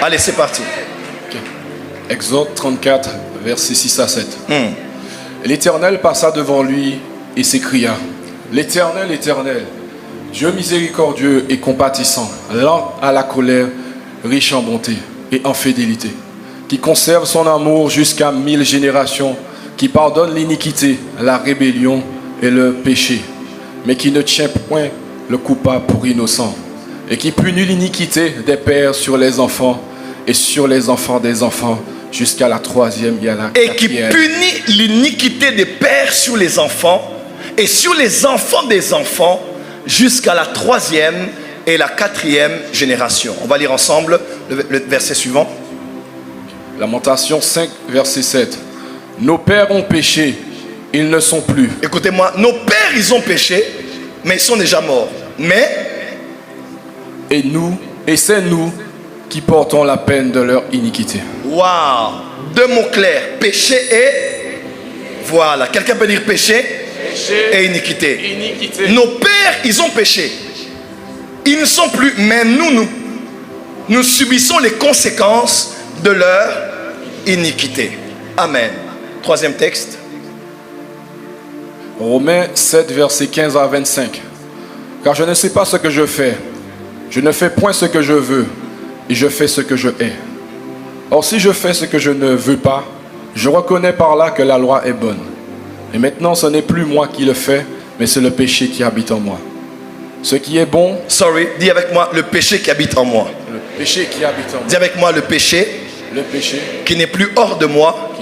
Allez, c'est parti. Okay. Exode 34, versets 6 à 7. L'Éternel passa devant lui et s'écria: L'Éternel, Éternel, Dieu miséricordieux et compatissant, lent à la colère, riche en bonté et en fidélité, qui conserve son amour jusqu'à 1000 générations, qui pardonne l'iniquité, la rébellion et le péché, mais qui ne tient point le coupable pour innocent, et qui punit l'iniquité des pères sur les enfants et sur les enfants des enfants, jusqu'à la 3e et à la 4e. Et qui punit l'iniquité des pères sur les enfants et sur les enfants des enfants, jusqu'à la 3e et la 4e génération. On va lire ensemble le verset suivant. Lamentation 5, verset 7. Nos pères ont péché, ils ne sont plus. Écoutez-moi, nos pères, ils ont péché, mais ils sont déjà morts. Mais, et c'est nous qui portons la peine de leur iniquité. Waouh! Deux mots clairs, péché et... Voilà, quelqu'un peut dire péché, et iniquité. Nos pères, ils ont péché. Ils ne sont plus, mais nous subissons les conséquences de leur iniquité. Amen. Troisième texte. Romains 7, versets 15 à 25. Car je ne sais pas ce que je fais. Je ne fais point ce que je veux, et je fais ce que je hais. Or, si je fais ce que je ne veux pas, je reconnais par là que la loi est bonne. Et maintenant, ce n'est plus moi qui le fais, mais c'est le péché qui habite en moi. Ce qui est bon... Dis avec moi, le péché qui habite en moi. Le péché qui habite en moi. Dis avec moi, le péché qui n'est plus hors de moi,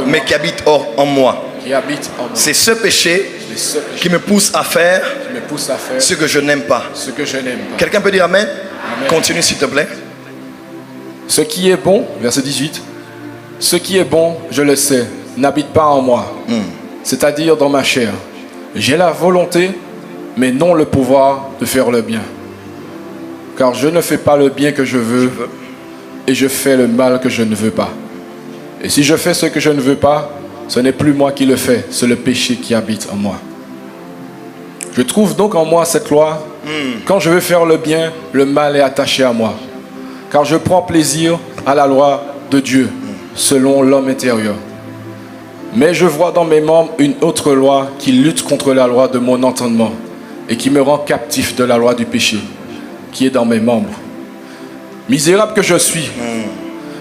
mais qui habite en moi. C'est ce péché qui me pousse à faire ce que je n'aime pas. Quelqu'un peut dire amen? Amen. Continue s'il te plaît. Ce qui est bon, verset 18, ce qui est bon, je le sais, n'habite pas en moi, c'est-à-dire dans ma chair. J'ai la volonté, mais non le pouvoir de faire le bien. Car je ne fais pas le bien que je veux, et je fais le mal que je ne veux pas. Et si je fais ce que je ne veux pas, ce n'est plus moi qui le fais, c'est le péché qui habite en moi. Je trouve donc en moi cette loi. Quand je veux faire le bien, le mal est attaché à moi. Car je prends plaisir à la loi de Dieu, selon l'homme intérieur. Mais je vois dans mes membres une autre loi qui lutte contre la loi de mon entendement et qui me rend captif de la loi du péché, qui est dans mes membres. Misérable que je suis,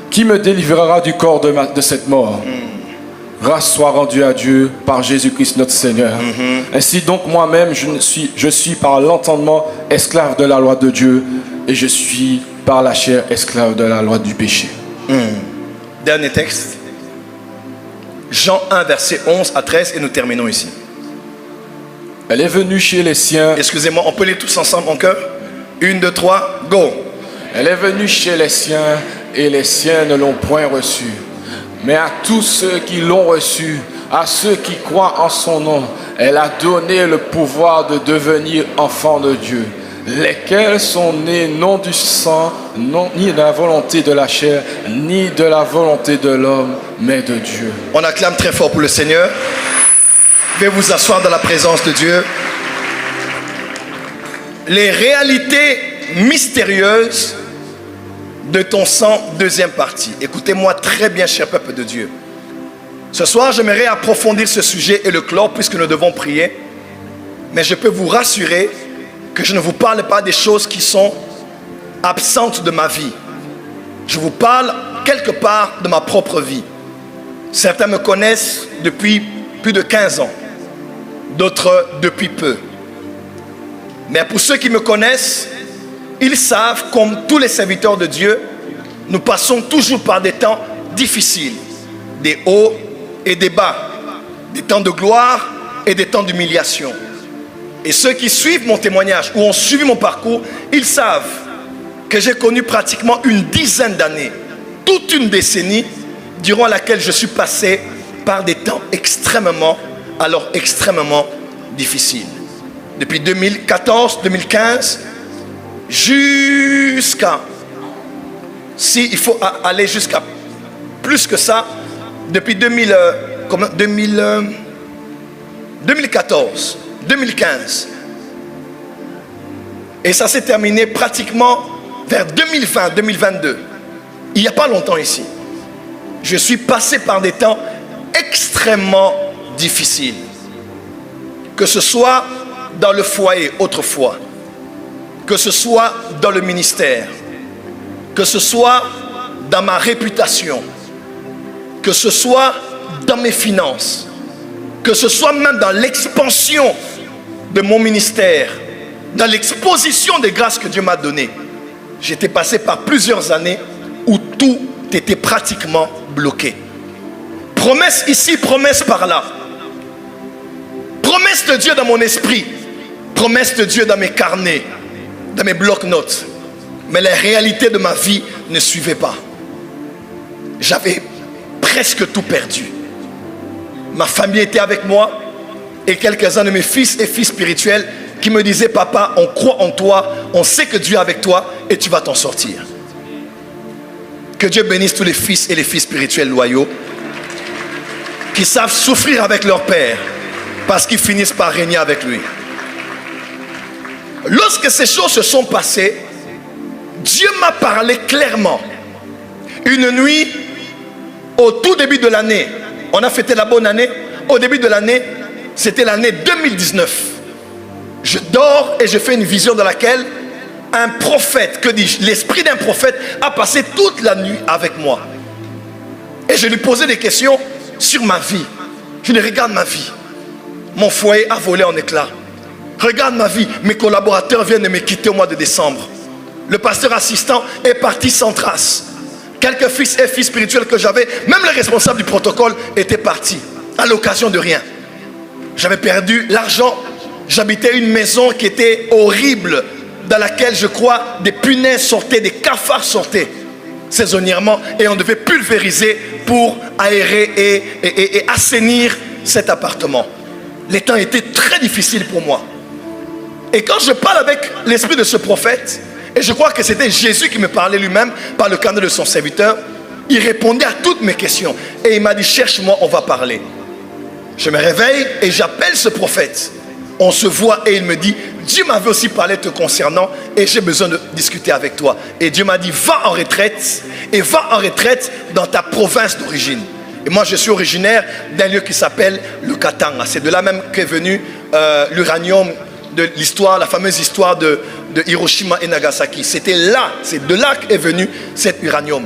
qui me délivrera du corps de cette mort? Grâce soit rendue à Dieu par Jésus-Christ notre Seigneur. Ainsi donc moi-même, je suis par l'entendement esclave de la loi de Dieu, et je suis par la chair esclave de la loi du péché. Dernier texte. Jean 1, verset 11 à 13, et nous terminons ici. Elle est venue chez les siens. Excusez-moi, on peut lire tous ensemble en chœur? 1, 2, 3, go. Elle est venue chez les siens, et les siens ne l'ont point reçue. Mais à tous ceux qui l'ont reçu, à ceux qui croient en son nom, elle a donné le pouvoir de devenir enfants de Dieu, lesquels sont nés non du sang, ni de la volonté de la chair, ni de la volonté de l'homme, mais de Dieu. On acclame très fort pour le Seigneur. Veuillez vous asseoir dans la présence de Dieu. Les réalités mystérieuses de ton sang, deuxième partie. Écoutez-moi très bien, cher peuple de Dieu. Ce soir, j'aimerais approfondir ce sujet et le clore puisque nous devons prier. Mais je peux vous rassurer que je ne vous parle pas des choses qui sont absentes de ma vie. Je vous parle quelque part de ma propre vie. Certains me connaissent depuis plus de 15 ans. D'autres depuis peu. Mais pour ceux qui me connaissent, ils savent, comme tous les serviteurs de Dieu, nous passons toujours par des temps difficiles, des hauts et des bas, des temps de gloire et des temps d'humiliation. Et ceux qui suivent mon témoignage ou ont suivi mon parcours, ils savent que j'ai connu pratiquement une dizaine d'années, toute une décennie, durant laquelle je suis passé par des temps extrêmement difficiles. Depuis 2014, 2015, jusqu'à, si il faut aller jusqu'à plus que ça, depuis 2014, 2015. Et ça s'est terminé pratiquement vers 2020, 2022. il n'y a pas longtemps ici, je suis passé par des temps extrêmement difficiles. Que ce soit dans le foyer autrefois, que ce soit dans le ministère, que ce soit dans ma réputation, que ce soit dans mes finances, que ce soit même dans l'expansion de mon ministère, dans l'exposition des grâces que Dieu m'a données. J'étais passé par plusieurs années où tout était pratiquement bloqué. Promesse ici, promesse par là. Promesse de Dieu dans mon esprit, promesse de Dieu dans mes carnets, dans mes blocs-notes. Mais la réalité de ma vie ne suivait pas. J'avais presque tout perdu. Ma famille était avec moi et quelques-uns de mes fils et filles spirituels qui me disaient: papa, on croit en toi, on sait que Dieu est avec toi et tu vas t'en sortir. Que Dieu bénisse tous les fils et les filles spirituels loyaux qui savent souffrir avec leur père parce qu'ils finissent par régner avec lui. Lorsque ces choses se sont passées, Dieu m'a parlé clairement. Une nuit, au tout début de l'année, on a fêté la bonne année. Au début de l'année, c'était l'année 2019. Je dors et je fais une vision dans laquelle un prophète, que dis-je, l'esprit d'un prophète a passé toute la nuit avec moi. Et je lui posais des questions sur ma vie. Je lui regarde ma vie. Mon foyer a volé en éclats. Regarde ma vie. Mes collaborateurs viennent de me quitter au mois de décembre. Le pasteur assistant est parti sans trace. Quelques fils et filles spirituels que j'avais, même le responsable du protocole était parti à l'occasion de rien. J'avais perdu l'argent. J'habitais une maison qui était horrible, dans laquelle, je crois, des punaises sortaient, des cafards sortaient saisonnièrement, et on devait pulvériser pour aérer et assainir cet appartement. Les temps étaient très difficiles pour moi. Et quand je parle avec l'esprit de ce prophète, et je crois que c'était Jésus qui me parlait lui-même par le canal de son serviteur, il répondait à toutes mes questions. Et il m'a dit: cherche-moi, on va parler. Je me réveille et j'appelle ce prophète. On se voit et il me dit: Dieu m'avait aussi parlé te concernant et j'ai besoin de discuter avec toi. Et Dieu m'a dit: va en retraite, et va en retraite dans ta province d'origine. Et moi je suis originaire d'un lieu qui s'appelle le Katanga. C'est de là même qu'est venu l'uranium de l'histoire, la fameuse histoire de Hiroshima et Nagasaki. C'était là, c'est de là qu'est venu cet uranium.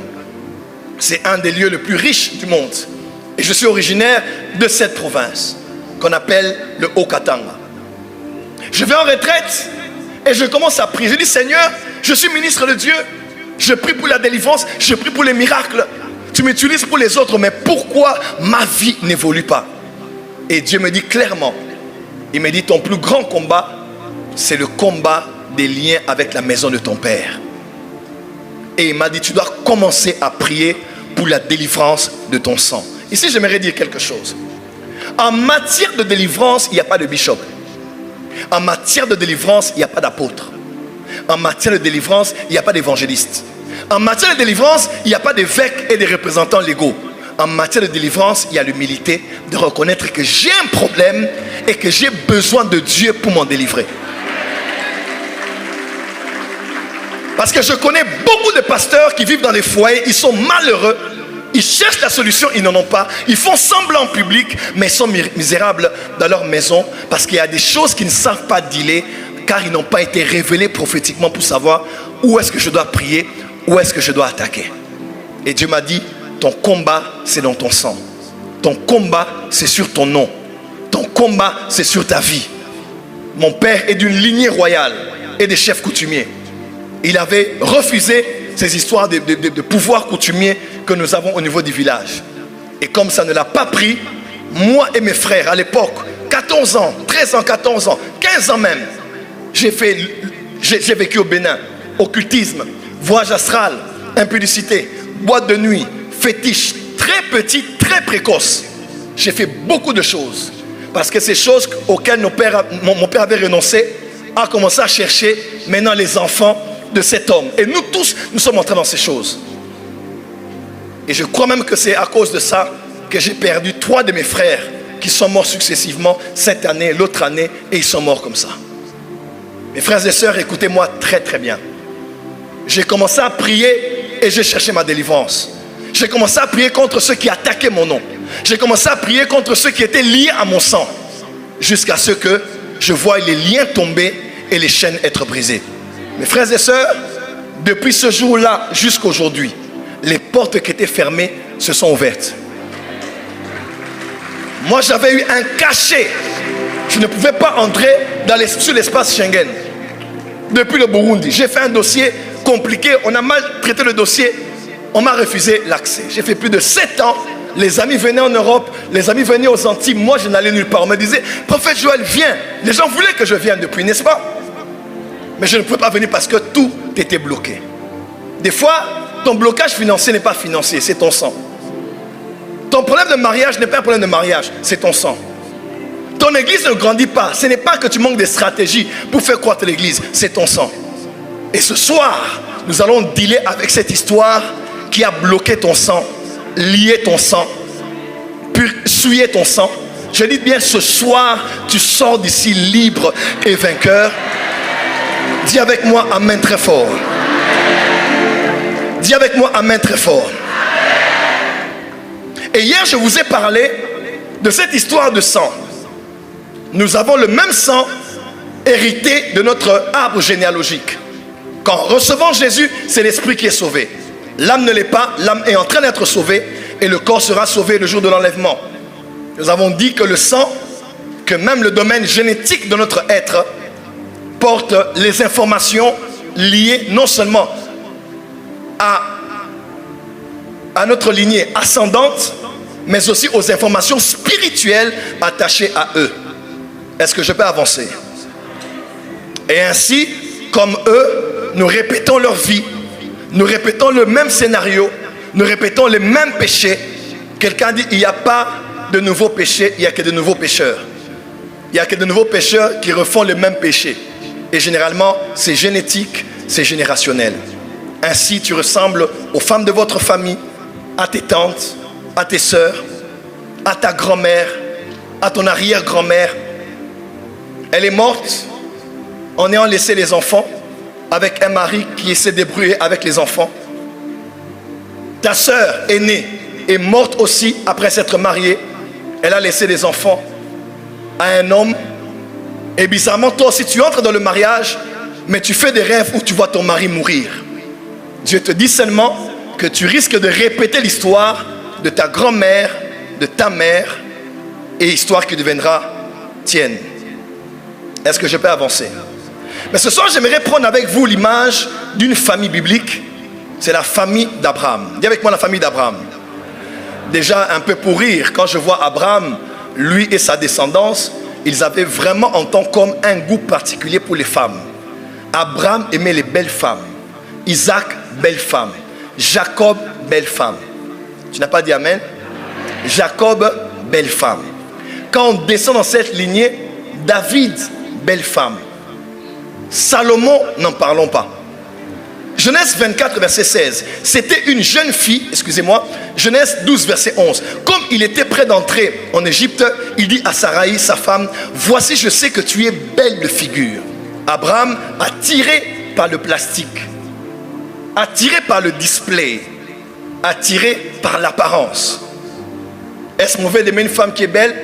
C'est un des lieux les plus riches du monde. Et je suis originaire de cette province qu'on appelle le Haut-Katanga. Je vais en retraite et je commence à prier. Je dis: Seigneur, je suis ministre de Dieu. Je prie pour la délivrance, je prie pour les miracles. Tu m'utilises pour les autres, mais pourquoi ma vie n'évolue pas? Et Dieu me dit clairement, il me dit: ton plus grand combat, c'est le combat des liens avec la maison de ton père. Et il m'a dit: tu dois commencer à prier pour la délivrance de ton sang. Ici, j'aimerais dire quelque chose. En matière de délivrance, il n'y a pas de bishop. En matière de délivrance, il n'y a pas d'apôtre. En matière de délivrance, il n'y a pas d'évangéliste. En matière de délivrance, il n'y a pas d'évêques et des représentants légaux. En matière de délivrance, il y a l'humilité de reconnaître que j'ai un problème et que j'ai besoin de Dieu pour m'en délivrer. Parce que je connais beaucoup de pasteurs qui vivent dans des foyers, ils sont malheureux. Ils cherchent la solution, ils n'en ont pas. Ils font semblant en public, mais ils sont misérables dans leur maison parce qu'il y a des choses qu'ils ne savent pas dealer car ils n'ont pas été révélés prophétiquement pour savoir où est-ce que je dois prier, où est-ce que je dois attaquer. Et Dieu m'a dit: ton combat, c'est dans ton sang. Ton combat, c'est sur ton nom. Ton combat, c'est sur ta vie. Mon père est d'une lignée royale et des chefs coutumiers. Il avait refusé ces histoires de pouvoir coutumier que nous avons au niveau du village. Et comme ça ne l'a pas pris, moi et mes frères à l'époque, 14 ans, 13 ans, 14 ans, 15 ans même, j'ai vécu au Bénin, occultisme, voyage astral, impudicité, boîte de nuit, fétiche, très petit, très précoce. J'ai fait beaucoup de choses. Parce que ces choses auxquelles mon père avait renoncé, a commencé à chercher maintenant les enfants de cet homme. Et nous tous, nous sommes entrés dans ces choses. Et je crois même que c'est à cause de ça que j'ai perdu 3 de mes frères qui sont morts successivement cette année, l'autre année, et ils sont morts comme ça. Mes frères et sœurs, écoutez-moi très très bien. J'ai commencé à prier et j'ai cherché ma délivrance. J'ai commencé à prier contre ceux qui attaquaient mon nom. J'ai commencé à prier contre ceux qui étaient liés à mon sang. Jusqu'à ce que je voie les liens tomber et les chaînes être brisées. Mes frères et sœurs, depuis ce jour-là jusqu'à aujourd'hui, les portes qui étaient fermées se sont ouvertes. Moi, j'avais eu un cachet. Je ne pouvais pas entrer sur l'espace Schengen. Depuis le Burundi, j'ai fait un dossier compliqué. On a mal traité le dossier. On m'a refusé l'accès. J'ai fait plus de 7 ans. Les amis venaient en Europe, les amis venaient aux Antilles. Moi, je n'allais nulle part. On me disait, prophète Joël, viens. Les gens voulaient que je vienne depuis, n'est-ce pas? Mais je ne pouvais pas venir parce que tout était bloqué. Des fois, ton blocage financier n'est pas financier, c'est ton sang. Ton problème de mariage n'est pas un problème de mariage, c'est ton sang. Ton église ne grandit pas. Ce n'est pas que tu manques de stratégie pour faire croître l'église, c'est ton sang. Et ce soir, nous allons dealer avec cette histoire qui a bloqué ton sang, lié ton sang, souillé ton sang. Je dis bien, ce soir, tu sors d'ici libre et vainqueur. Dis avec moi amen très fort. Dis avec moi amen très fort. Et hier, je vous ai parlé de cette histoire de sang. Nous avons le même sang hérité de notre arbre généalogique. Quand recevant Jésus, c'est l'esprit qui est sauvé. L'âme ne l'est pas, l'âme est en train d'être sauvée et le corps sera sauvé le jour de l'enlèvement. Nous avons dit que le sang, que même le domaine génétique de notre être, porte les informations liées non seulement à notre lignée ascendante, mais aussi aux informations spirituelles attachées à eux. Est-ce que je peux avancer? Et ainsi, comme eux, nous répétons leur vie, nous répétons le même scénario, nous répétons les mêmes péchés. Quelqu'un dit, il n'y a pas de nouveaux péchés, il n'y a que de nouveaux pécheurs. Il n'y a que de nouveaux pécheurs qui refont les mêmes péchés. Et généralement, c'est génétique, c'est générationnel. Ainsi, tu ressembles aux femmes de votre famille, à tes tantes, à tes sœurs, à ta grand-mère, à ton arrière-grand-mère. Elle est morte en ayant laissé les enfants avec un mari qui s'est débrouillé avec les enfants. Ta sœur aînée est morte aussi après s'être mariée. Elle a laissé les enfants à un homme. Et bizarrement, toi aussi, tu entres dans le mariage, mais tu fais des rêves où tu vois ton mari mourir. Dieu te dit seulement que tu risques de répéter l'histoire de ta grand-mère, de ta mère, et histoire qui deviendra tienne. Est-ce que je peux avancer? Mais ce soir, j'aimerais prendre avec vous l'image d'une famille biblique. C'est la famille d'Abraham. Dis avec moi la famille d'Abraham. Déjà un peu pour rire, quand je vois Abraham, lui et sa descendance, ils avaient vraiment en tant qu'homme un goût particulier pour les femmes. Abraham aimait les belles femmes. Isaac, belle femme. Jacob, belle femme. Tu n'as pas dit amen? Jacob, belle femme. Quand on descend dans cette lignée, David, belle femme. Salomon, n'en parlons pas. Genèse 24, verset 16. C'était une jeune fille, excusez-moi, Genèse 12, verset 11. Comme il était prêt d'entrer en Égypte, il dit à Sarai, sa femme, voici, je sais que tu es belle de figure. Abraham, attiré par le plastique, attiré par le display, attiré par l'apparence. Est-ce mauvais d'aimer une femme qui est belle?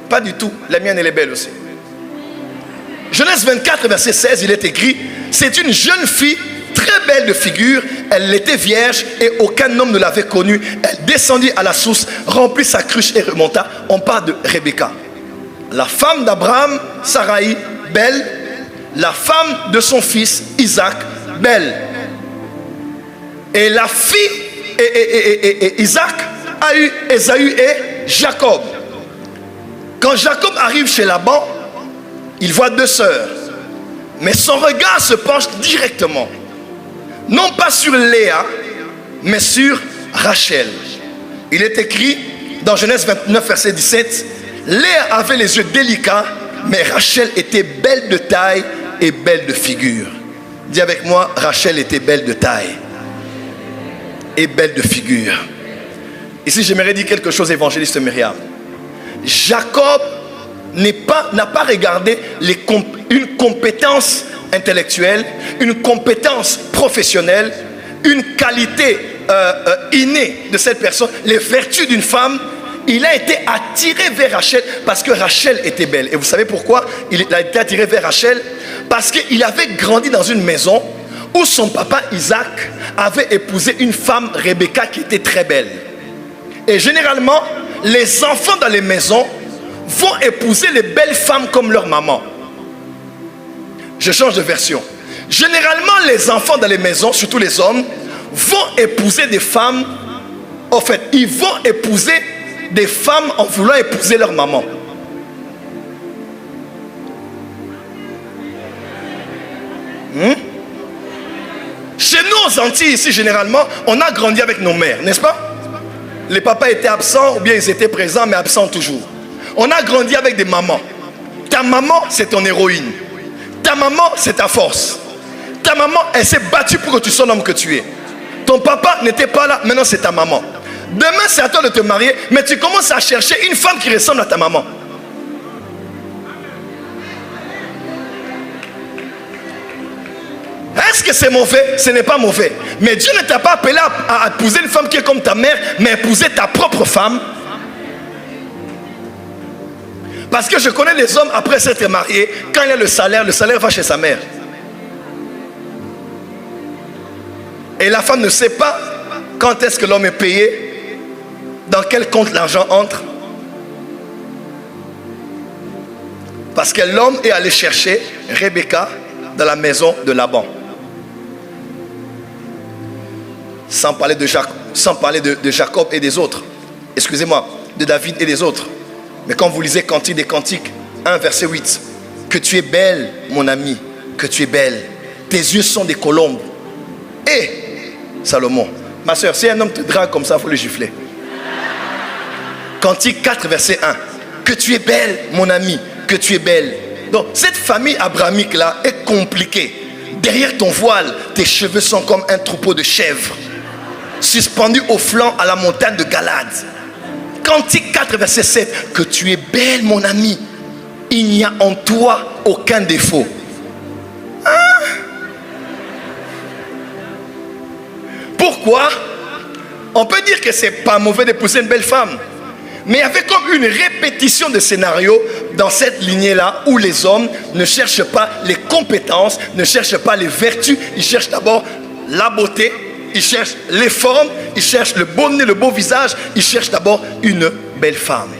Pas du tout, la mienne elle est belle aussi. Genèse 24, verset 16, il est écrit, c'est une jeune fille très belle de figure, elle était vierge et aucun homme ne l'avait connue. Elle descendit à la source, remplit sa cruche et remonta. On parle de Rebecca. La femme d'Abraham, Sarai, belle. La femme de son fils, Isaac, belle. Et la fille, et Isaac a eu Ésaü et Jacob. Quand Jacob arrive chez Laban, il voit deux sœurs. Mais son regard se penche directement, non pas sur Léa, mais sur Rachel. Il est écrit dans Genèse 29, verset 17, Léa avait les yeux délicats, mais Rachel était belle de taille et belle de figure. Dis avec moi, Rachel était belle de taille et belle de figure. Ici, j'aimerais dire quelque chose, évangéliste Myriam. Jacob n'a pas regardé une compétence intellectuelle, une compétence professionnelle, une qualité innée de cette personne, les vertus d'une femme, il a été attiré vers Rachel parce que Rachel était belle. Et vous savez pourquoi il a été attiré vers Rachel? Parce qu'il avait grandi dans une maison où son papa Isaac avait épousé une femme, Rebecca, qui était très belle. Et généralement, les enfants dans les maisons vont épouser les belles femmes comme leur maman. Je change de version. Généralement, les enfants dans les maisons, surtout les hommes, vont épouser des femmes. En fait, ils vont épouser des femmes en voulant épouser leur maman. Chez nous aux Antilles, ici, généralement, on a grandi avec nos mères, n'est-ce pas? Les papas étaient absents ou bien ils étaient présents, mais absents toujours. On a grandi avec des mamans. Ta maman, c'est ton héroïne. Ta maman, c'est ta force. Ta maman, elle s'est battue pour que tu sois l'homme que tu es. Ton papa n'était pas là, maintenant c'est ta maman. Demain, c'est à toi de te marier, mais tu commences à chercher une femme qui ressemble à ta maman. Est-ce que c'est mauvais? Ce n'est pas mauvais. Mais Dieu ne t'a pas appelé à épouser une femme qui est comme ta mère, mais épouser ta propre femme. Parce que je connais les hommes, après s'être mariés, quand il y a le salaire va chez sa mère. Et la femme ne sait pas quand est-ce que l'homme est payé, dans quel compte l'argent entre. Parce que l'homme est allé chercher Rebecca dans la maison de Laban. Sans parler de Jacob et des autres. Excusez-moi, de David et des autres. Mais quand vous lisez Cantique des Cantiques, 1 verset 8, que tu es belle, mon ami, que tu es belle. Tes yeux sont des colombes. Et Salomon, ma soeur, si un homme te drague comme ça, il faut le gifler. Cantique 4 verset 1, que tu es belle, mon ami, que tu es belle. Donc cette famille abrahamique là est compliquée. Derrière ton voile, tes cheveux sont comme un troupeau de chèvres, suspendus au flanc à la montagne de Galade. Cantique 4 verset 7, que tu es belle, mon ami, il n'y a en toi aucun défaut. Pourquoi? On peut dire que c'est pas mauvais d'épouser une belle femme, mais il y avait comme une répétition de scénarios dans cette lignée-là où les hommes ne cherchent pas les compétences, ne cherchent pas les vertus, ils cherchent d'abord la beauté, ils cherchent les formes, ils cherchent le beau nez, le beau visage, ils cherchent d'abord une belle femme.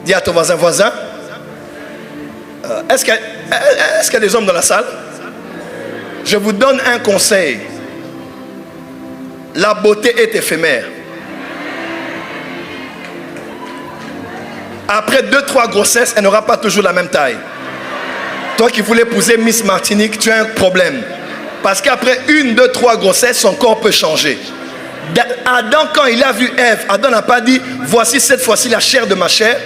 Dis à ton voisin, est-ce qu'il y a des hommes dans la salle? Je vous donne un conseil. La beauté est éphémère. Après 2-3 grossesses, elle n'aura pas toujours la même taille. Toi qui voulais épouser Miss Martinique, tu as un problème. Parce qu'après 1, 2, 3 grossesses, son corps peut changer. Adam, quand il a vu Ève, Adam n'a pas dit, voici cette fois-ci la chair de ma chair,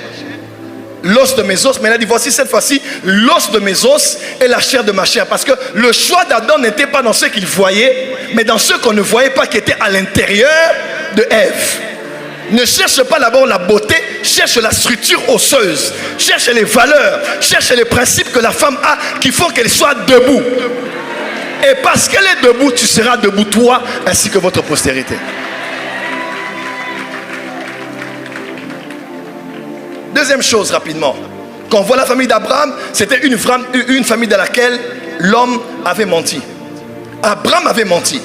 l'os de mes os, mais il a dit, voici cette fois-ci l'os de mes os et la chair de ma chair. Parce que le choix d'Adam n'était pas dans ce qu'il voyait, mais dans ce qu'on ne voyait pas, qui était à l'intérieur de Ève. Ne cherche pas d'abord la beauté, cherche la structure osseuse, cherche les valeurs, cherche les principes que la femme a qui font qu'elle soit debout. Et parce qu'elle est debout, tu seras debout toi ainsi que votre postérité. Deuxième chose rapidement, quand on voit la famille d'Abraham, c'était une famille dans laquelle l'homme avait menti. Abraham avait menti.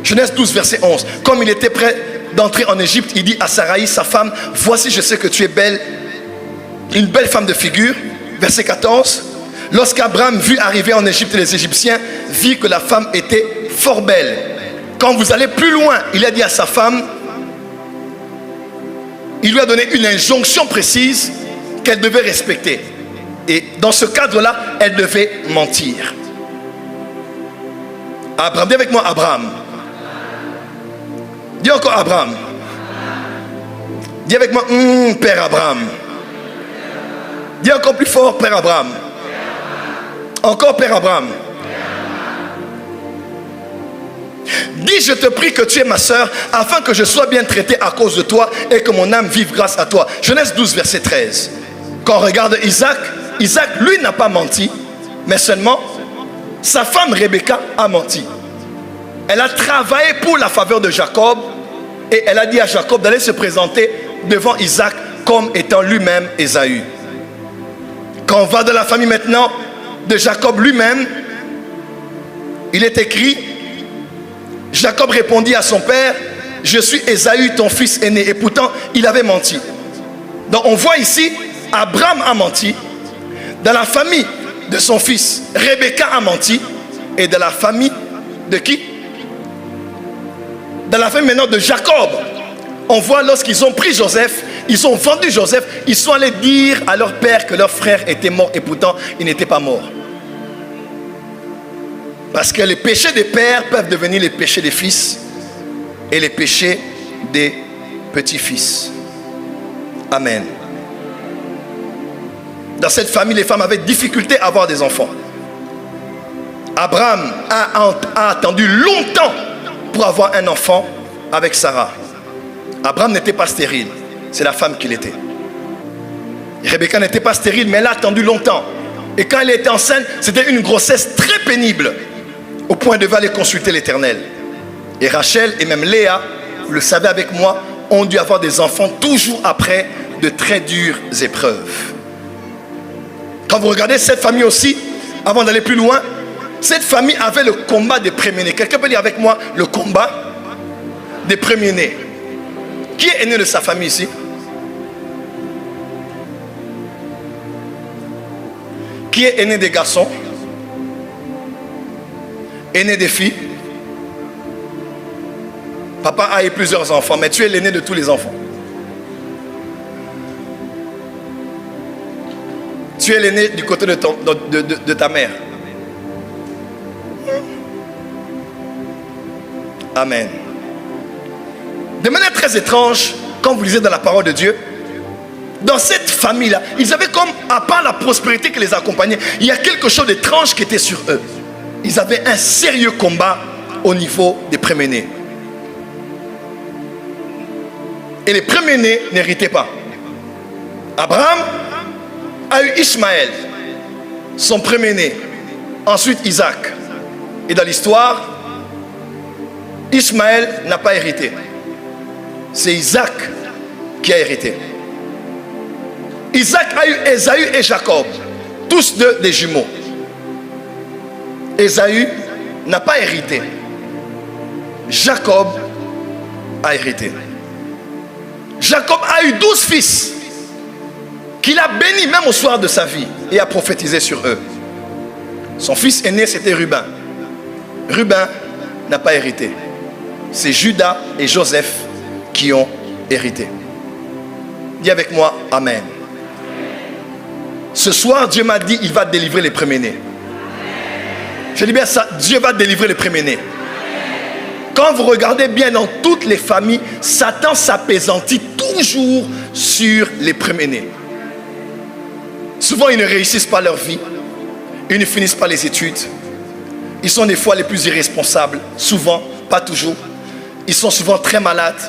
Genèse 12 verset 11, comme il était prêt d'entrer en Égypte, il dit à Sarai, sa femme, voici je sais que tu es belle, une belle femme de figure. Verset 14, lorsqu'Abraham vit arriver en Égypte les Égyptiens, vit que la femme était fort belle. Quand vous allez plus loin, il a dit à sa femme, il lui a donné une injonction précise qu'elle devait respecter. Et dans ce cadre-là, elle devait mentir. Abraham, dis avec moi Abraham. Dis encore Abraham. Dis avec moi, Père Abraham. Dis encore plus fort, Père Abraham. Encore Père Abraham. Dis, je te prie que tu es ma soeur, afin que je sois bien traité à cause de toi et que mon âme vive grâce à toi. Genèse 12, verset 13. Quand on regarde Isaac, Isaac, lui, n'a pas menti, mais seulement sa femme Rebecca a menti. Elle a travaillé pour la faveur de Jacob et elle a dit à Jacob d'aller se présenter devant Isaac comme étant lui-même Ésaü. Quand on va dans la famille maintenant de Jacob lui-même, il est écrit, Jacob répondit à son père, je suis Ésaü, ton fils aîné. Et pourtant, il avait menti. Donc on voit ici, Abraham a menti. Dans la famille de son fils, Rebecca a menti. Et dans la famille de qui? Dans la famille maintenant de Jacob, on voit lorsqu'ils ont pris Joseph, ils ont vendu Joseph, ils sont allés dire à leur père que leur frère était mort et pourtant il n'était pas mort. Parce que les péchés des pères peuvent devenir les péchés des fils et les péchés des petits-fils. Amen. Dans cette famille, les femmes avaient difficulté à avoir des enfants. Abraham a attendu longtemps pour avoir un enfant avec Sarah. Abraham n'était pas stérile, c'est la femme qui l'était. Rebecca n'était pas stérile, mais elle a attendu longtemps. Et quand elle était enceinte, c'était une grossesse très pénible, au point de aller consulter l'Éternel. Et Rachel et même Léa, vous le savez avec moi, ont dû avoir des enfants toujours après de très dures épreuves. Quand vous regardez cette famille aussi, avant d'aller plus loin, cette famille avait le combat des premiers-nés. Quelqu'un peut dire avec moi le combat des premiers-nés. Qui est né de sa famille ici? Qui est aîné des garçons? Aîné des filles? Papa a eu plusieurs enfants, mais tu es l'aîné de tous les enfants. Tu es l'aîné du côté de ta mère. Amen. De manière très étrange, quand vous lisez dans la parole de Dieu, dans cette famille-là, ils avaient comme, à part la prospérité qui les accompagnait, il y a quelque chose d'étrange qui était sur eux. Ils avaient un sérieux combat au niveau des premiers-nés. Et les premiers-nés n'héritaient pas. Abraham a eu Ismaël, son premier-né. Ensuite Isaac. Et dans l'histoire, Ismaël n'a pas hérité. C'est Isaac qui a hérité. Isaac a eu Ésaü et Jacob, tous deux des jumeaux. Ésaü n'a pas hérité. Jacob a hérité. Jacob a eu 12 fils qu'il a bénis même au soir de sa vie et a prophétisé sur eux. Son fils aîné, c'était Ruben. Ruben n'a pas hérité. C'est Judas et Joseph qui ont hérité. Dis avec moi, Amen. Ce soir, Dieu m'a dit, il va délivrer les premiers-nés. Je dis bien ça, Dieu va délivrer les premiers-nés. Quand vous regardez bien dans toutes les familles, Satan s'appesantit toujours sur les premiers-nés. Souvent, ils ne réussissent pas leur vie. Ils ne finissent pas les études. Ils sont des fois les plus irresponsables. Souvent, pas toujours. Ils sont souvent très malades.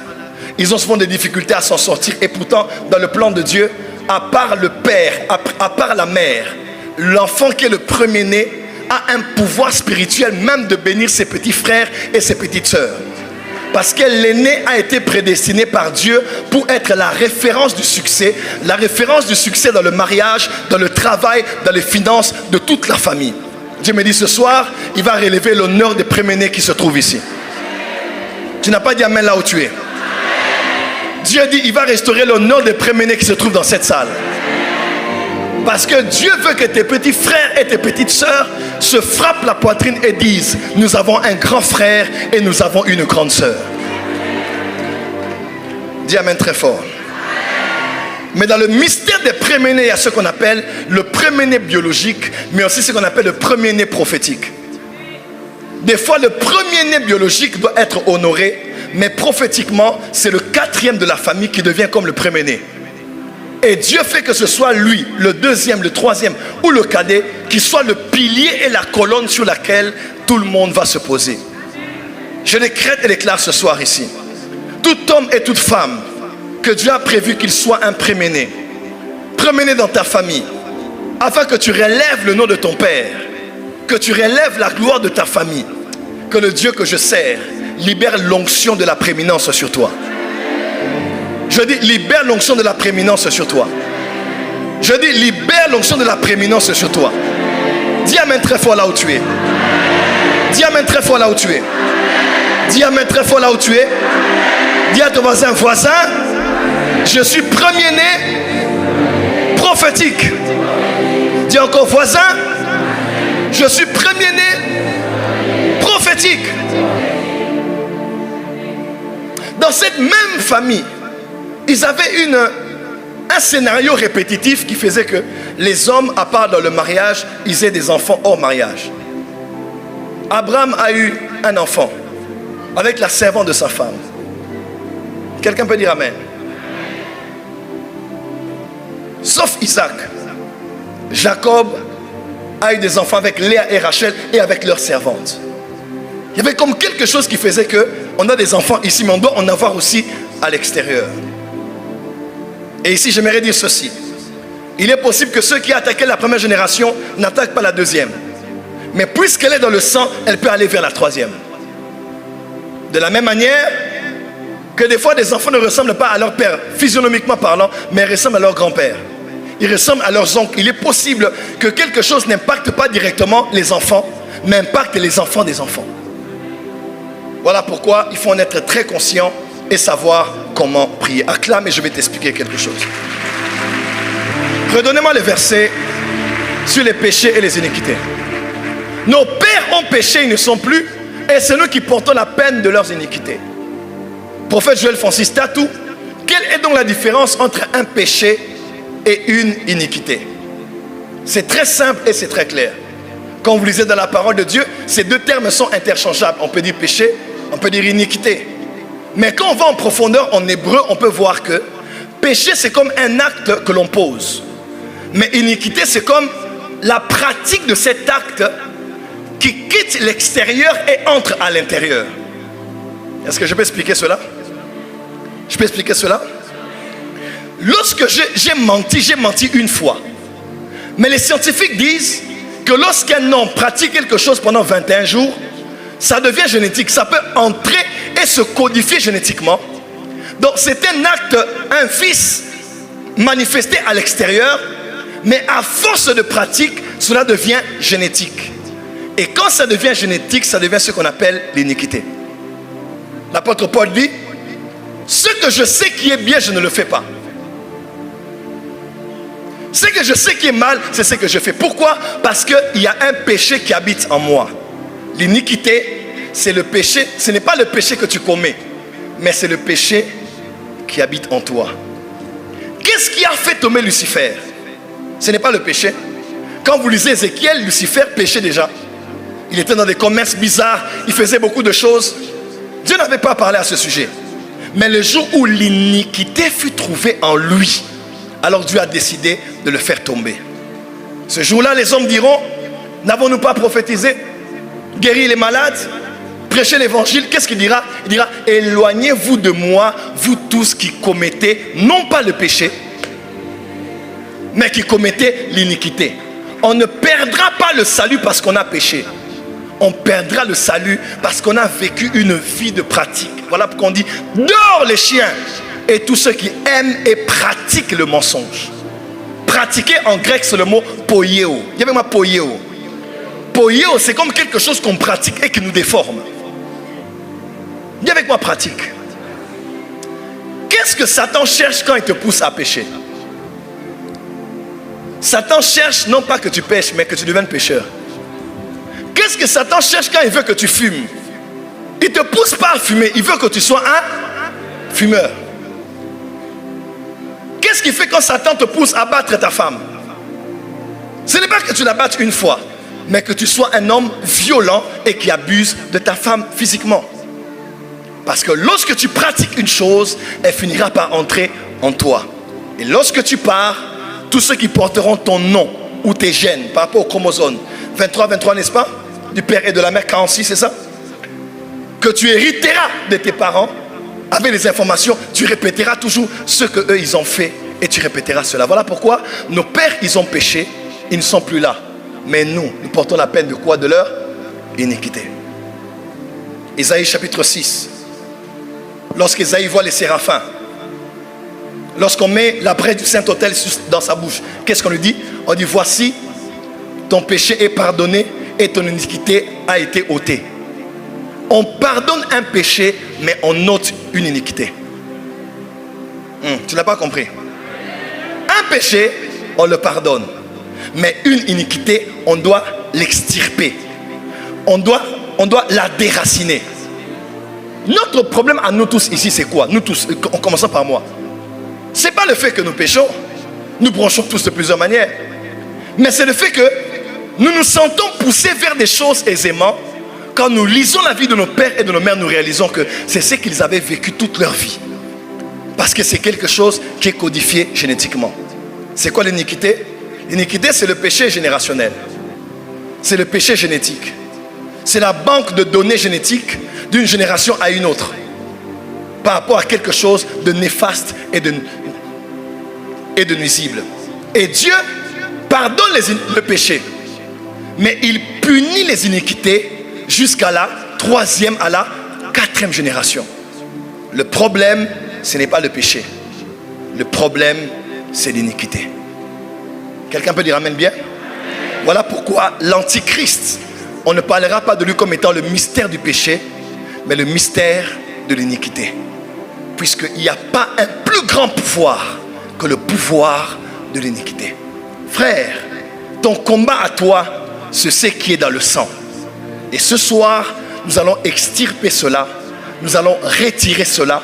Ils ont souvent des difficultés à s'en sortir. Et pourtant, dans le plan de Dieu, à part le père, à part la mère, l'enfant qui est le premier-né a un pouvoir spirituel même de bénir ses petits frères et ses petites sœurs. Parce que l'aîné a été prédestiné par Dieu pour être la référence du succès dans le mariage, dans le travail, dans les finances de toute la famille. Dieu me dit ce soir, il va relever l'honneur des premiers-nés qui se trouvent ici. Tu n'as pas dit amen là où tu es. Dieu dit, il va restaurer l'honneur des premiers-nés qui se trouvent dans cette salle. Parce que Dieu veut que tes petits frères et tes petites sœurs se frappent la poitrine et disent, nous avons un grand frère et nous avons une grande sœur. Dis amen très fort. Mais dans le mystère des premiers-nés, il y a ce qu'on appelle le premier-né biologique, mais aussi ce qu'on appelle le premier-né prophétique. Des fois, le premier-né biologique doit être honoré, mais prophétiquement, c'est le quatrième de la famille qui devient comme le premier-né. Et Dieu fait que ce soit lui, le deuxième, le troisième ou le cadet, qui soit le pilier et la colonne sur laquelle tout le monde va se poser. Je décrète et déclare ce soir ici. Tout homme et toute femme que Dieu a prévu qu'il soit un premier-né. Premier-né dans ta famille, afin que tu relèves le nom de ton père, que tu relèves la gloire de ta famille. que le Dieu que je sers libère l'onction de la prééminence sur toi. Je dis, libère l'onction de la prééminence sur toi. Je dis, libère l'onction de la prééminence sur toi. Dis amen très fort là où tu es. Dis amen très fort là où tu es. Dis amen très fort là où tu es. Dis à ton voisin, voisin, je suis premier-né prophétique. Dis encore, voisin, je suis premier-né prophétique. Dans cette même famille, ils avaient un scénario répétitif qui faisait que les hommes, à part dans le mariage, ils aient des enfants hors mariage. Abraham a eu un enfant avec la servante de sa femme. Quelqu'un peut dire amen. Sauf Isaac. Jacob a eu des enfants avec Léa et Rachel et avec leurs servantes. Il y avait comme quelque chose qui faisait que on a des enfants ici, mais on doit en avoir aussi à l'extérieur. Et ici, j'aimerais dire ceci. Il est possible que ceux qui attaquaient la première génération n'attaquent pas la deuxième. Mais puisqu'elle est dans le sang, elle peut aller vers la troisième. De la même manière que des fois, des enfants ne ressemblent pas à leur père, physionomiquement parlant, mais ressemblent à leur grand-père. Ils ressemblent à leurs oncles. Il est possible que quelque chose n'impacte pas directement les enfants, mais impacte les enfants des enfants. Voilà pourquoi il faut en être très conscient et savoir comment prier. Acclame et je vais t'expliquer quelque chose. Redonnez-moi le verset sur les péchés et les iniquités. Nos pères ont péché, ils ne sont plus, et c'est nous qui portons la peine de leurs iniquités. Prophète Joël Francis Tatou, quelle est donc la différence entre un péché et une iniquité? C'est très simple et c'est très clair. Quand vous lisez dans la parole de Dieu, ces deux termes sont interchangeables. On peut dire péché, on peut dire iniquité. Mais quand on va en profondeur en hébreu, on peut voir que péché, c'est comme un acte que l'on pose. Mais iniquité, c'est comme la pratique de cet acte qui quitte l'extérieur et entre à l'intérieur. Est-ce que je peux expliquer cela? Je peux expliquer cela? Lorsque j'ai menti une fois. Mais les scientifiques disent que lorsqu'un homme pratique quelque chose pendant 21 jours, ça devient génétique. Ça peut entrer et se codifier génétiquement. Donc c'est un acte, un vice manifesté à l'extérieur, mais à force de pratique, cela devient génétique. Et quand ça devient génétique, ça devient ce qu'on appelle l'iniquité. L'apôtre Paul dit, ce que je sais qui est bien, je ne le fais pas. Ce que je sais qui est mal, c'est ce que je fais. Pourquoi? Parce qu'il y a un péché qui habite en moi. L'iniquité, c'est le péché. Ce n'est pas le péché que tu commets, mais c'est le péché qui habite en toi. Qu'est-ce qui a fait tomber Lucifer? Ce n'est pas le péché. Quand vous lisez Ézéchiel, Lucifer péchait déjà. Il était dans des commerces bizarres, il faisait beaucoup de choses. Dieu n'avait pas parlé à ce sujet. Mais le jour où l'iniquité fut trouvée en lui, alors Dieu a décidé de le faire tomber. Ce jour-là, les hommes diront, n'avons-nous pas prophétisé, guéri les malades, prêché l'évangile? Qu'est-ce qu'il dira? Il dira, éloignez-vous de moi, vous tous qui commettez, non pas le péché, mais qui commettez l'iniquité. On ne perdra pas le salut parce qu'on a péché. On perdra le salut parce qu'on a vécu une vie de pratique. Voilà pourquoi on dit, dehors les chiens et tous ceux qui aiment et pratiquent le mensonge. Pratiquer en grec, c'est le mot poieo. Il y avait moi poieo. Poieo, c'est comme quelque chose qu'on pratique et qui nous déforme. Dis avec moi pratique. Qu'est-ce que Satan cherche quand il te pousse à pécher? Satan cherche non pas que tu pêches, mais que tu deviennes pécheur. Qu'est-ce que Satan cherche quand il veut que tu fumes? Il ne te pousse pas à fumer, il veut que tu sois un fumeur. Qu'est-ce qui fait quand Satan te pousse à battre ta femme? Ce n'est pas que tu la battes une fois, mais que tu sois un homme violent et qui abuse de ta femme physiquement. Parce que lorsque tu pratiques une chose, elle finira par entrer en toi. Et lorsque tu pars, tous ceux qui porteront ton nom ou tes gènes par rapport au chromosome 23, n'est-ce pas? Du père et de la mère, 46, c'est ça? Que tu hériteras de tes parents, avec les informations, tu répéteras toujours ce qu'eux ils ont fait et tu répéteras cela. Voilà pourquoi nos pères ils ont péché, ils ne sont plus là. Mais nous portons la peine de quoi? De leur iniquité. Ésaïe chapitre 6. Lorsqu'Ésaïe voit les séraphins, lorsqu'on met la brèche du Saint-Autel dans sa bouche, qu'est-ce qu'on lui dit? On dit, voici, ton péché est pardonné et ton iniquité a été ôtée. On pardonne un péché, mais on ôte une iniquité. Tu n'as pas compris? Un péché, on le pardonne. Mais une iniquité, on doit l'extirper. On doit la déraciner. Notre problème à nous tous ici, c'est quoi? Nous tous, en commençant par moi. Ce n'est pas le fait que nous péchons. Nous bronchons tous de plusieurs manières. Mais c'est le fait que nous nous sentons poussés vers des choses aisément. Quand nous lisons la vie de nos pères et de nos mères, nous réalisons que c'est ce qu'ils avaient vécu toute leur vie. Parce que c'est quelque chose qui est codifié génétiquement. C'est quoi l'iniquité? L'iniquité, c'est le péché générationnel. C'est le péché génétique. C'est la banque de données génétiques d'une génération à une autre. Par rapport à quelque chose de néfaste et de nuisible. Et Dieu pardonne le péché. Mais il punit les iniquités jusqu'à la 3e à la 4e génération. Le problème, ce n'est pas le péché. Le problème, c'est l'iniquité. Quelqu'un peut dire amen bien? Voilà pourquoi l'Antichrist, on ne parlera pas de lui comme étant le mystère du péché, mais le mystère de l'iniquité. Puisqu'il n'y a pas un plus grand pouvoir que le pouvoir de l'iniquité. Frère, ton combat à toi, c'est ce qui est dans le sang. Et ce soir, nous allons extirper cela. Nous allons retirer cela.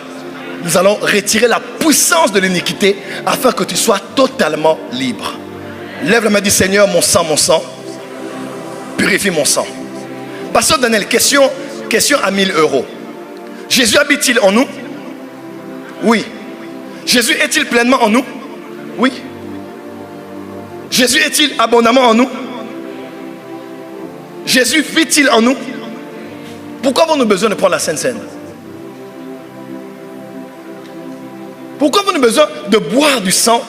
Nous allons retirer la puissance de l'iniquité afin que tu sois totalement libre. Lève la main, dis Seigneur, mon sang, purifie mon sang. Pasteur Daniel, question à 1000 €. Jésus habite-t-il en nous? Oui. Jésus est-il pleinement en nous? Oui. Jésus est-il abondamment en nous? Jésus vit-il en nous? Pourquoi avons-nous besoin de prendre la Sainte Seine? Pourquoi avons-nous besoin de boire du sang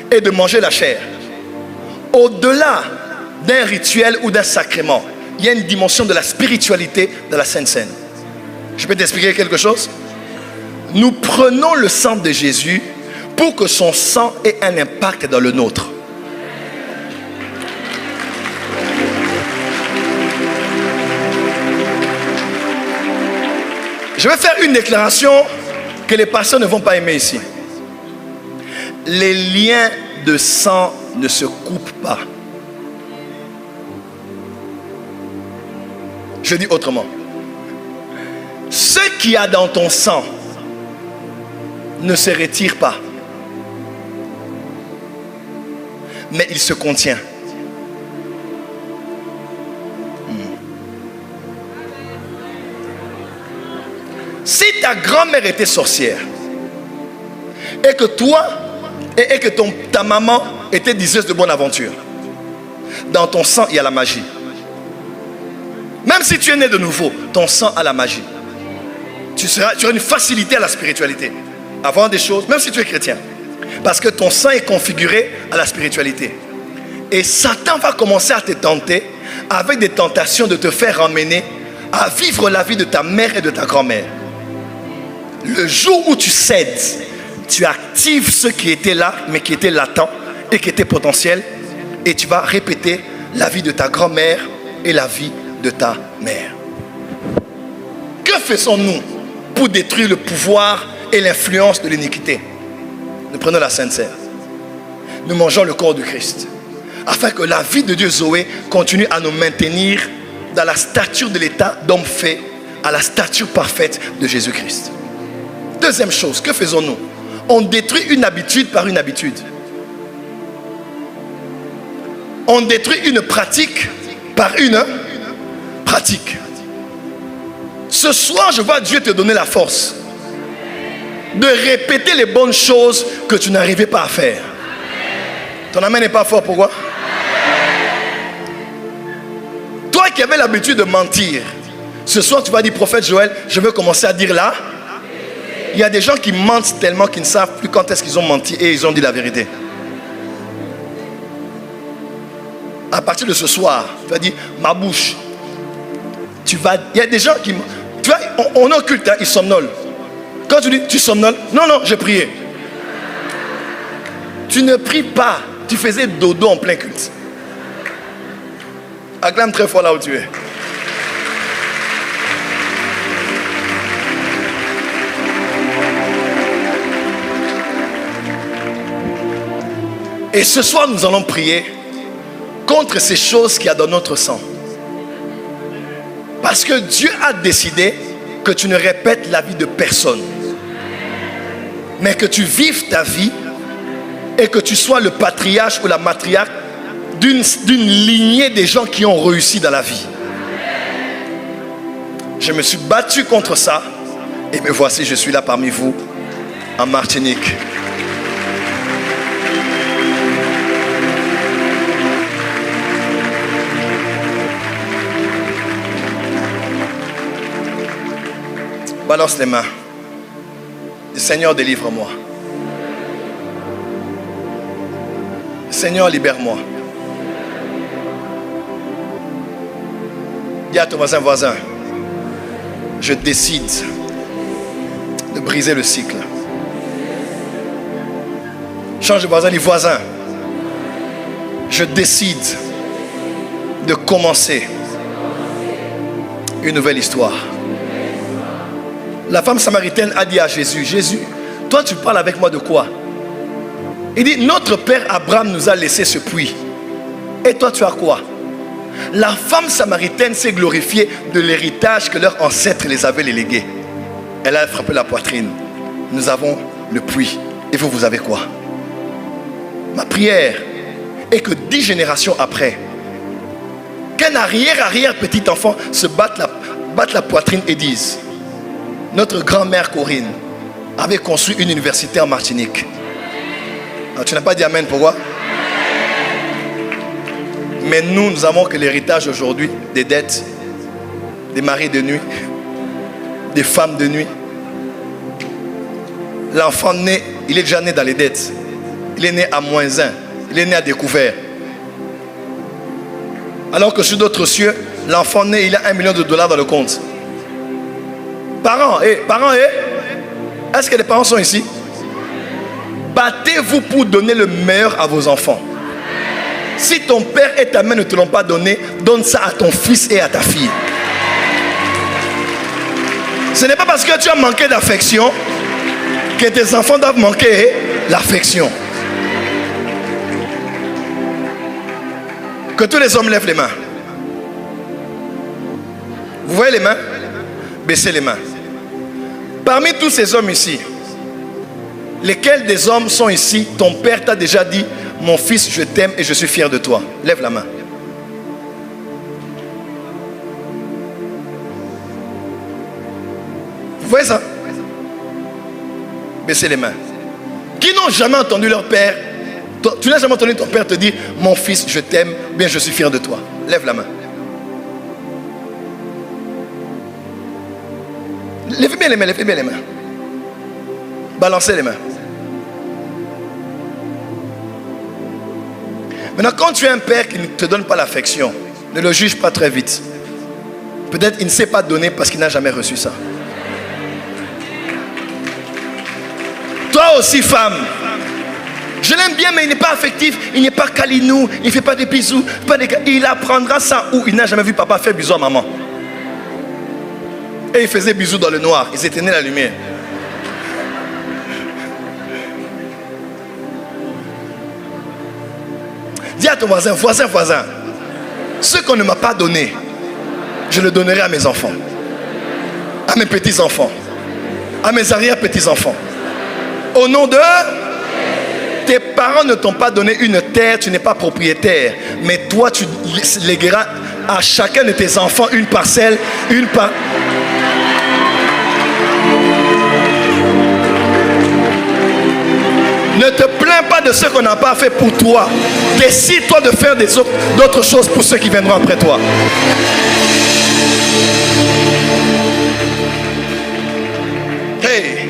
et de manger la chair? Au-delà d'un rituel ou d'un sacrement, il y a une dimension de la spiritualité de la Sainte Seine. Je peux t'expliquer quelque chose? Nous prenons le sang de Jésus pour que son sang ait un impact dans le nôtre. Je vais faire une déclaration que les pasteurs ne vont pas aimer ici. Les liens de sang ne se coupent pas. Je dis autrement. Ce qu'il y a dans ton sang ne se retire pas. Mais il se contient. Si ta grand-mère était sorcière et que toi et que ta maman était diseuse de bonne aventure, dans ton sang il y a la magie. Même si tu es né de nouveau, ton sang a la magie. Tu auras une facilité à la spiritualité, à voir des choses, même si tu es chrétien, parce que ton sang est configuré à la spiritualité. Et Satan va commencer à te tenter avec des tentations de te faire emmener à vivre la vie de ta mère et de ta grand-mère. Le jour où tu cèdes, tu actives ce qui était là, mais qui était latent et qui était potentiel, et tu vas répéter la vie de ta grand-mère et la vie de ta mère. Que faisons-nous pour détruire le pouvoir et l'influence de l'iniquité? Nous prenons la Sainte Seine. Nous mangeons le corps du Christ, afin que la vie de Dieu Zoé continue à nous maintenir dans la stature de l'état d'homme fait, à la stature parfaite de Jésus-Christ. Deuxième chose, que faisons-nous? On détruit une habitude par une habitude. On détruit une pratique par une pratique. Ce soir, je vois Dieu te donner la force de répéter les bonnes choses que tu n'arrivais pas à faire. Ton amen n'est pas fort, pourquoi? Toi qui avais l'habitude de mentir, ce soir tu vas dire, prophète Joël, je veux commencer à dire là. Il y a des gens qui mentent tellement qu'ils ne savent plus quand est-ce qu'ils ont menti et ils ont dit la vérité. À partir de ce soir, tu vas dire, ma bouche. Il y a des gens qui... Tu vois, on occulte, hein, il somnole. Quand tu dis, tu somnoles, non, non, je priais. Tu ne pries pas, tu faisais dodo en plein culte. Acclame très fort là où tu es. Et ce soir, nous allons prier contre ces choses qu'il y a dans notre sang. Parce que Dieu a décidé que tu ne répètes la vie de personne, mais que tu vives ta vie et que tu sois le patriarche ou la matriarche d'une lignée des gens qui ont réussi dans la vie. Je me suis battu contre ça et me voici, je suis là parmi vous en Martinique. Balance les mains. Dis, Seigneur, délivre-moi. Seigneur, libère-moi. Dis à ton voisin, je décide de briser le cycle. Change de voisin, dis voisin. Je décide de commencer une nouvelle histoire. La femme samaritaine a dit à Jésus, Jésus, toi tu parles avec moi de quoi? Il dit, notre père Abraham nous a laissé ce puits. Et toi tu as quoi? La femme samaritaine s'est glorifiée de l'héritage que leurs ancêtres les avaient légué. Elle a frappé la poitrine. Nous avons le puits. Et vous, vous avez quoi? Ma prière est que 10 générations après, qu'un arrière petit enfant se batte la poitrine et dise, notre grand-mère Corinne avait construit une université en Martinique. Alors, tu n'as pas dit amen, pourquoi? Mais nous avons que l'héritage aujourd'hui des dettes, des maris de nuit, des femmes de nuit. L'enfant né, il est déjà né dans les dettes. Il est né à -1, il est né à découvert. Alors que sur d'autres cieux, l'enfant né, il a $1 million dans le compte. Parents, est-ce que les parents sont ici? Battez-vous pour donner le meilleur à vos enfants. Si ton père et ta mère ne te l'ont pas donné, donne ça à ton fils et à ta fille. Ce n'est pas parce que tu as manqué d'affection que tes enfants doivent manquer l'affection. Que tous les hommes lèvent les mains. Vous voyez les mains? Baissez les mains. Parmi tous ces hommes ici, lesquels des hommes sont ici? Ton père t'a déjà dit, mon fils, je t'aime et je suis fier de toi. Lève la main. Vous voyez ça? Baissez les mains. Qui n'ont jamais entendu leur père? Tu n'as jamais entendu ton père te dire, mon fils, je t'aime, bien je suis fier de toi. Lève la main. Levez bien les mains, levez bien les mains. Balancez les mains. Maintenant, quand tu as un père qui ne te donne pas l'affection, ne le juge pas très vite. Peut-être qu'il ne sait pas donner parce qu'il n'a jamais reçu ça. Toi aussi, femme, je l'aime bien, mais il n'est pas affectif, il n'est pas câlinou, il ne fait pas des bisous. Il apprendra ça où il n'a jamais vu papa faire bisous à maman. Et il faisait bisous dans le noir, ils éteignaient la lumière. Dis à ton voisin, ce qu'on ne m'a pas donné, je le donnerai à mes enfants, à mes petits-enfants, à mes arrière-petits-enfants. Au nom de... Tes parents ne t'ont pas donné une terre, tu n'es pas propriétaire. Mais toi, tu légueras à chacun de tes enfants une parcelle, Ne te plains pas de ce qu'on n'a pas fait pour toi. Décide-toi de faire d'autres choses pour ceux qui viendront après toi. Hey!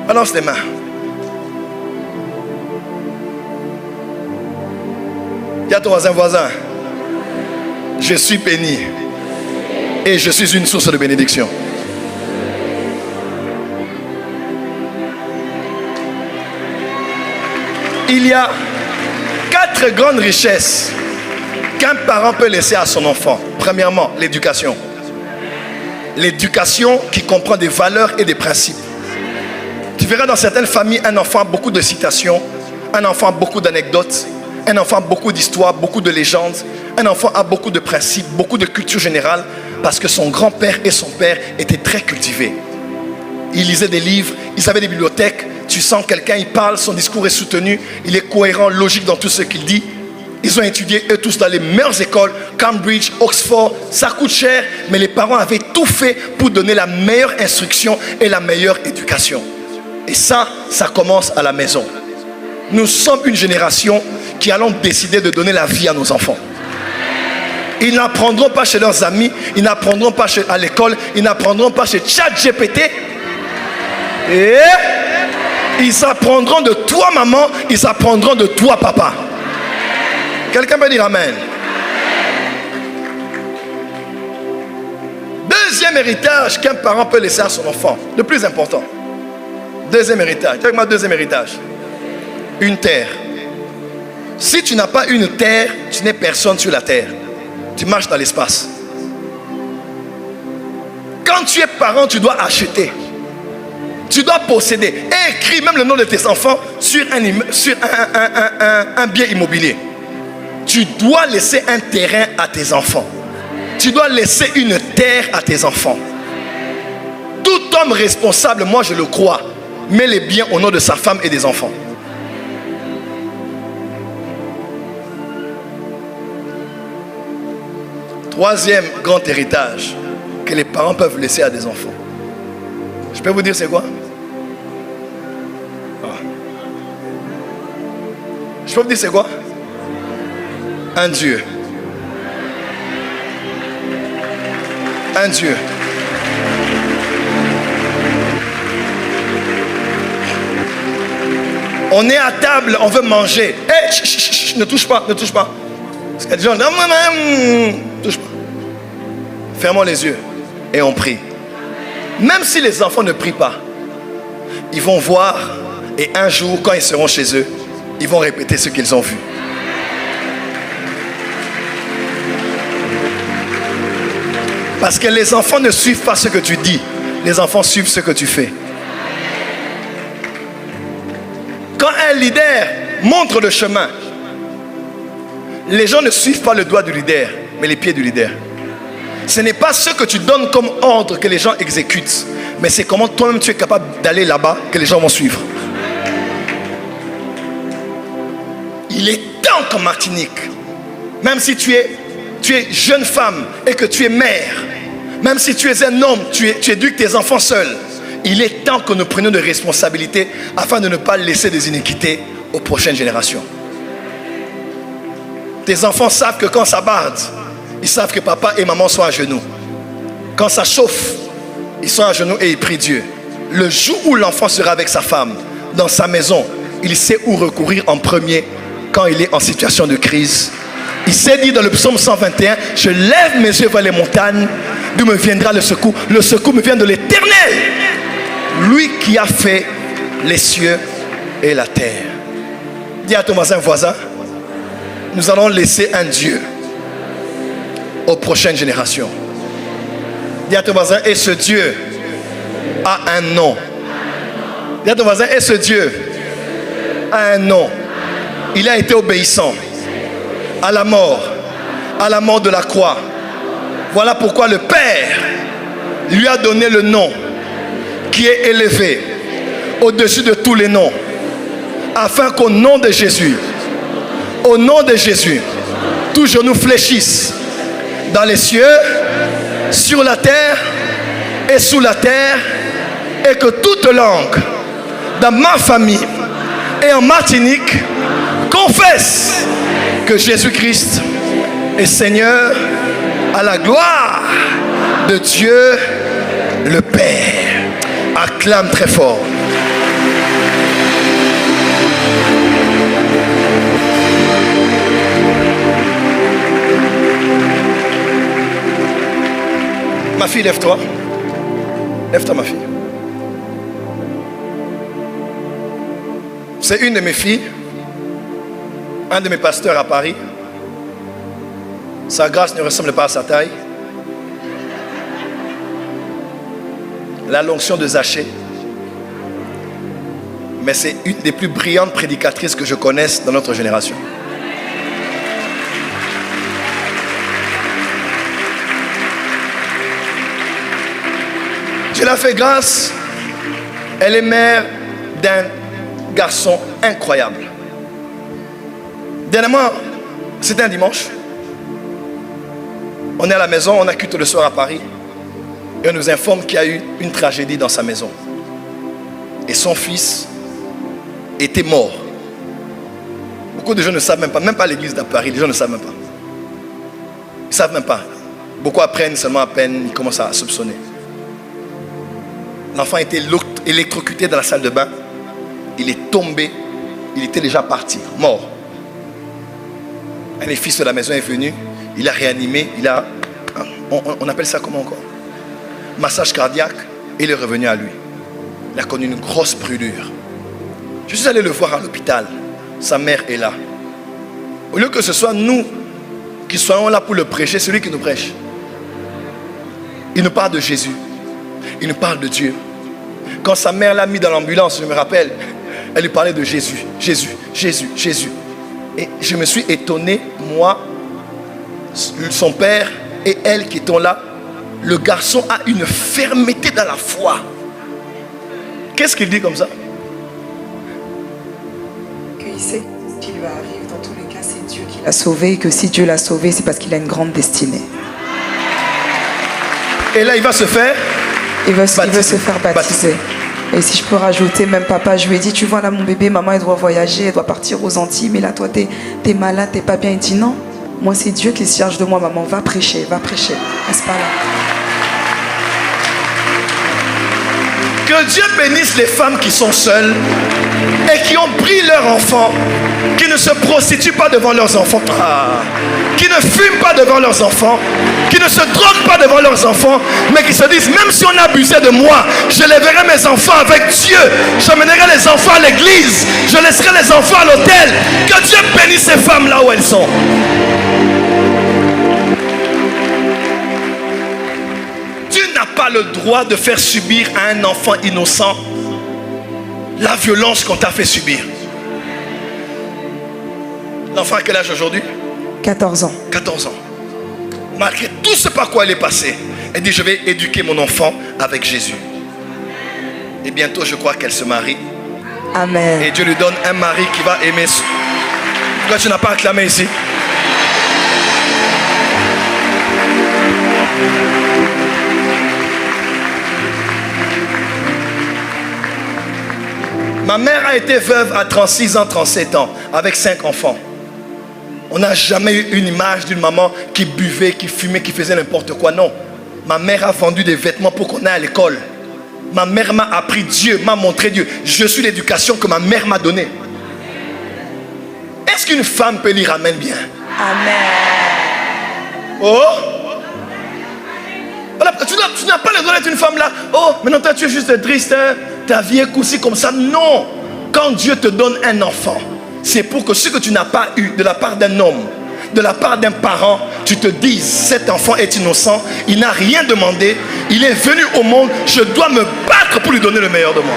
Balance les mains. Dis à ton voisin, Je suis béni. Et je suis une source de bénédiction. Il y a 4 grandes richesses qu'un parent peut laisser à son enfant. Premièrement, l'éducation. L'éducation qui comprend des valeurs et des principes. Tu verras dans certaines familles un enfant a beaucoup de citations, un enfant a beaucoup d'anecdotes, un enfant a beaucoup d'histoires, beaucoup de légendes, un enfant a beaucoup de principes, beaucoup de culture générale, parce que son grand-père et son père étaient très cultivés. Ils lisaient des livres, ils avaient des bibliothèques. Tu sens quelqu'un, il parle, son discours est soutenu, il est cohérent, logique dans tout ce qu'il dit. Ils ont étudié eux tous dans les meilleures écoles, Cambridge, Oxford, ça coûte cher, mais les parents avaient tout fait pour donner la meilleure instruction et la meilleure éducation. Et ça commence à la maison. Nous sommes une génération qui allons décider de donner la vie à nos enfants. Ils n'apprendront pas chez leurs amis, ils n'apprendront pas à l'école, ils n'apprendront pas chez ChatGPT. Et ils apprendront de toi maman, ils apprendront de toi papa. Quelqu'un peut dire amen. Deuxième héritage qu'un parent peut laisser à son enfant, le plus important. Deuxième héritage. Avec moi, deuxième héritage. Une terre. Si tu n'as pas une terre, tu n'es personne sur la terre. Tu marches dans l'espace. Quand tu es parent, tu dois acheter. Tu dois posséder. Et écris même le nom de tes enfants sur un bien immobilier. Tu dois laisser un terrain à tes enfants. Tu dois laisser une terre à tes enfants. Tout homme responsable, moi je le crois, met les biens au nom de sa femme et des enfants. Troisième grand héritage que les parents peuvent laisser à des enfants. Je peux vous dire c'est quoi? Je peux vous dire c'est quoi? Un Dieu. Un Dieu. On est à table, on veut manger. Hey, ne touche pas, ne touche pas. Parce qu'il y a des gens, touche pas. Fermons les yeux et on prie. Même si les enfants ne prient pas, ils vont voir et un jour, quand ils seront chez eux, ils vont répéter ce qu'ils ont vu. Parce que les enfants ne suivent pas ce que tu dis. Les enfants suivent ce que tu fais. Quand un leader montre le chemin, les gens ne suivent pas le doigt du leader, mais les pieds du leader. Ce n'est pas ce que tu donnes comme ordre que les gens exécutent, mais c'est comment toi-même tu es capable d'aller là-bas que les gens vont suivre. Il est temps qu'en Martinique, même si tu es jeune femme et que tu es mère, même si tu es un homme, tu éduques tes enfants seuls, il est temps que nous prenions des responsabilités afin de ne pas laisser des iniquités aux prochaines générations. Tes enfants savent que quand ça barde, ils savent que papa et maman sont à genoux. Quand ça chauffe, ils sont à genoux et ils prient Dieu. Le jour où l'enfant sera avec sa femme, dans sa maison, il sait où recourir en premier quand il est en situation de crise. Il s'est dit dans le psaume 121, je lève mes yeux vers les montagnes, d'où me viendra le secours. Le secours me vient de l'Éternel, lui qui a fait les cieux et la terre. Dis à ton voisin, nous allons laisser un Dieu aux prochaines générations. Dis à ton voisin, et ce Dieu a un nom. Dis à ton voisin, et ce Dieu a un nom. Il a été obéissant à la mort de la croix. Voilà pourquoi le Père lui a donné le nom qui est élevé au-dessus de tous les noms, afin qu'au nom de Jésus, tout genou fléchisse dans les cieux, sur la terre et sous la terre, et que toute langue dans ma famille et en Martinique confesse que Jésus-Christ est Seigneur, à la gloire de Dieu le Père. Acclame très fort. Ma fille, lève-toi. Lève-toi, ma fille. C'est une de mes filles, un de mes pasteurs à Paris. Sa grâce ne ressemble pas à sa taille. La l'onction de Zachée. Mais c'est une des plus brillantes prédicatrices que je connaisse dans notre génération. Dieu l'a fait grâce. Elle est mère d'un garçon incroyable. Dernièrement, c'était un dimanche. On est à la maison, on a culte le soir à Paris. Et on nous informe qu'il y a eu une tragédie dans sa maison. Et son fils était mort. Beaucoup de gens ne savent même pas l'église de Paris, les gens ne savent même pas. Ils ne savent même pas. Beaucoup apprennent seulement à peine, ils commencent à soupçonner. L'enfant a été électrocuté dans la salle de bain. Il est tombé, il était déjà parti, mort. Un des fils de la maison est venu, il a réanimé, on appelle ça comment encore? Massage cardiaque, et il est revenu à lui. Il a connu une grosse brûlure. Je suis allé le voir à l'hôpital. Sa mère est là. Au lieu que ce soit nous qui soyons là pour le prêcher, c'est lui qui nous prêche. Il nous parle de Jésus. Il nous parle de Dieu. Quand sa mère l'a mis dans l'ambulance, je me rappelle, elle lui parlait de Jésus. Jésus, Jésus, Jésus. Et je me suis étonné, moi, son père et elle qui étaient là. Le garçon a une fermeté dans la foi. Qu'est-ce qu'il dit comme ça? Qu'il sait ce qui lui arrive, dans tous les cas, c'est Dieu qui l'a sauvé. Et que si Dieu l'a sauvé, c'est parce qu'il a une grande destinée. Et là, il va se faire il veut se faire baptiser. Et si je peux rajouter, même papa, je lui ai dit, tu vois là mon bébé, maman elle doit voyager, elle doit partir aux Antilles, mais là toi t'es malade, t'es pas bien. Il dit non, moi c'est Dieu qui se charge de moi, maman, va prêcher, reste pas là. Que Dieu bénisse les femmes qui sont seules et qui ont pris leur enfant, qui ne se prostituent pas devant leurs enfants, qui ne fument pas devant leurs enfants, qui ne se droguent pas devant leurs enfants, mais qui se disent, même si on abusait de moi, je lèverai mes enfants avec Dieu, j'emmènerai les enfants à l'église, je laisserai les enfants à l'hôtel. Que Dieu bénisse ces femmes là où elles sont. Tu n'as pas le droit de faire subir à un enfant innocent la violence qu'on t'a fait subir. L'enfant a quel âge aujourd'hui? 14 ans. 14 ans. Malgré tout ce par quoi elle est passée, elle dit, je vais éduquer mon enfant avec Jésus. Et bientôt, je crois qu'elle se marie. Amen. Et Dieu lui donne un mari qui va aimer. Pourquoi tu n'as pas acclamé ici? Ma mère a été veuve à 36 ans, 37 ans, avec 5 enfants. On n'a jamais eu une image d'une maman qui buvait, qui fumait, qui faisait n'importe quoi. Non. Ma mère a vendu des vêtements pour qu'on aille à l'école. Ma mère m'a appris Dieu, m'a montré Dieu. Je suis l'éducation que ma mère m'a donnée. Est-ce qu'une femme peut lire Amen bien? Amen. Oh! Voilà, tu n'as pas le droit d'être une femme là. Oh, maintenant toi tu es juste triste, hein? Ta vie est cousie comme ça. Non! Quand Dieu te donne un enfant, c'est pour que ce que tu n'as pas eu de la part d'un homme, de la part d'un parent, tu te dises, cet enfant est innocent, il n'a rien demandé, il est venu au monde, je dois me battre pour lui donner le meilleur de moi.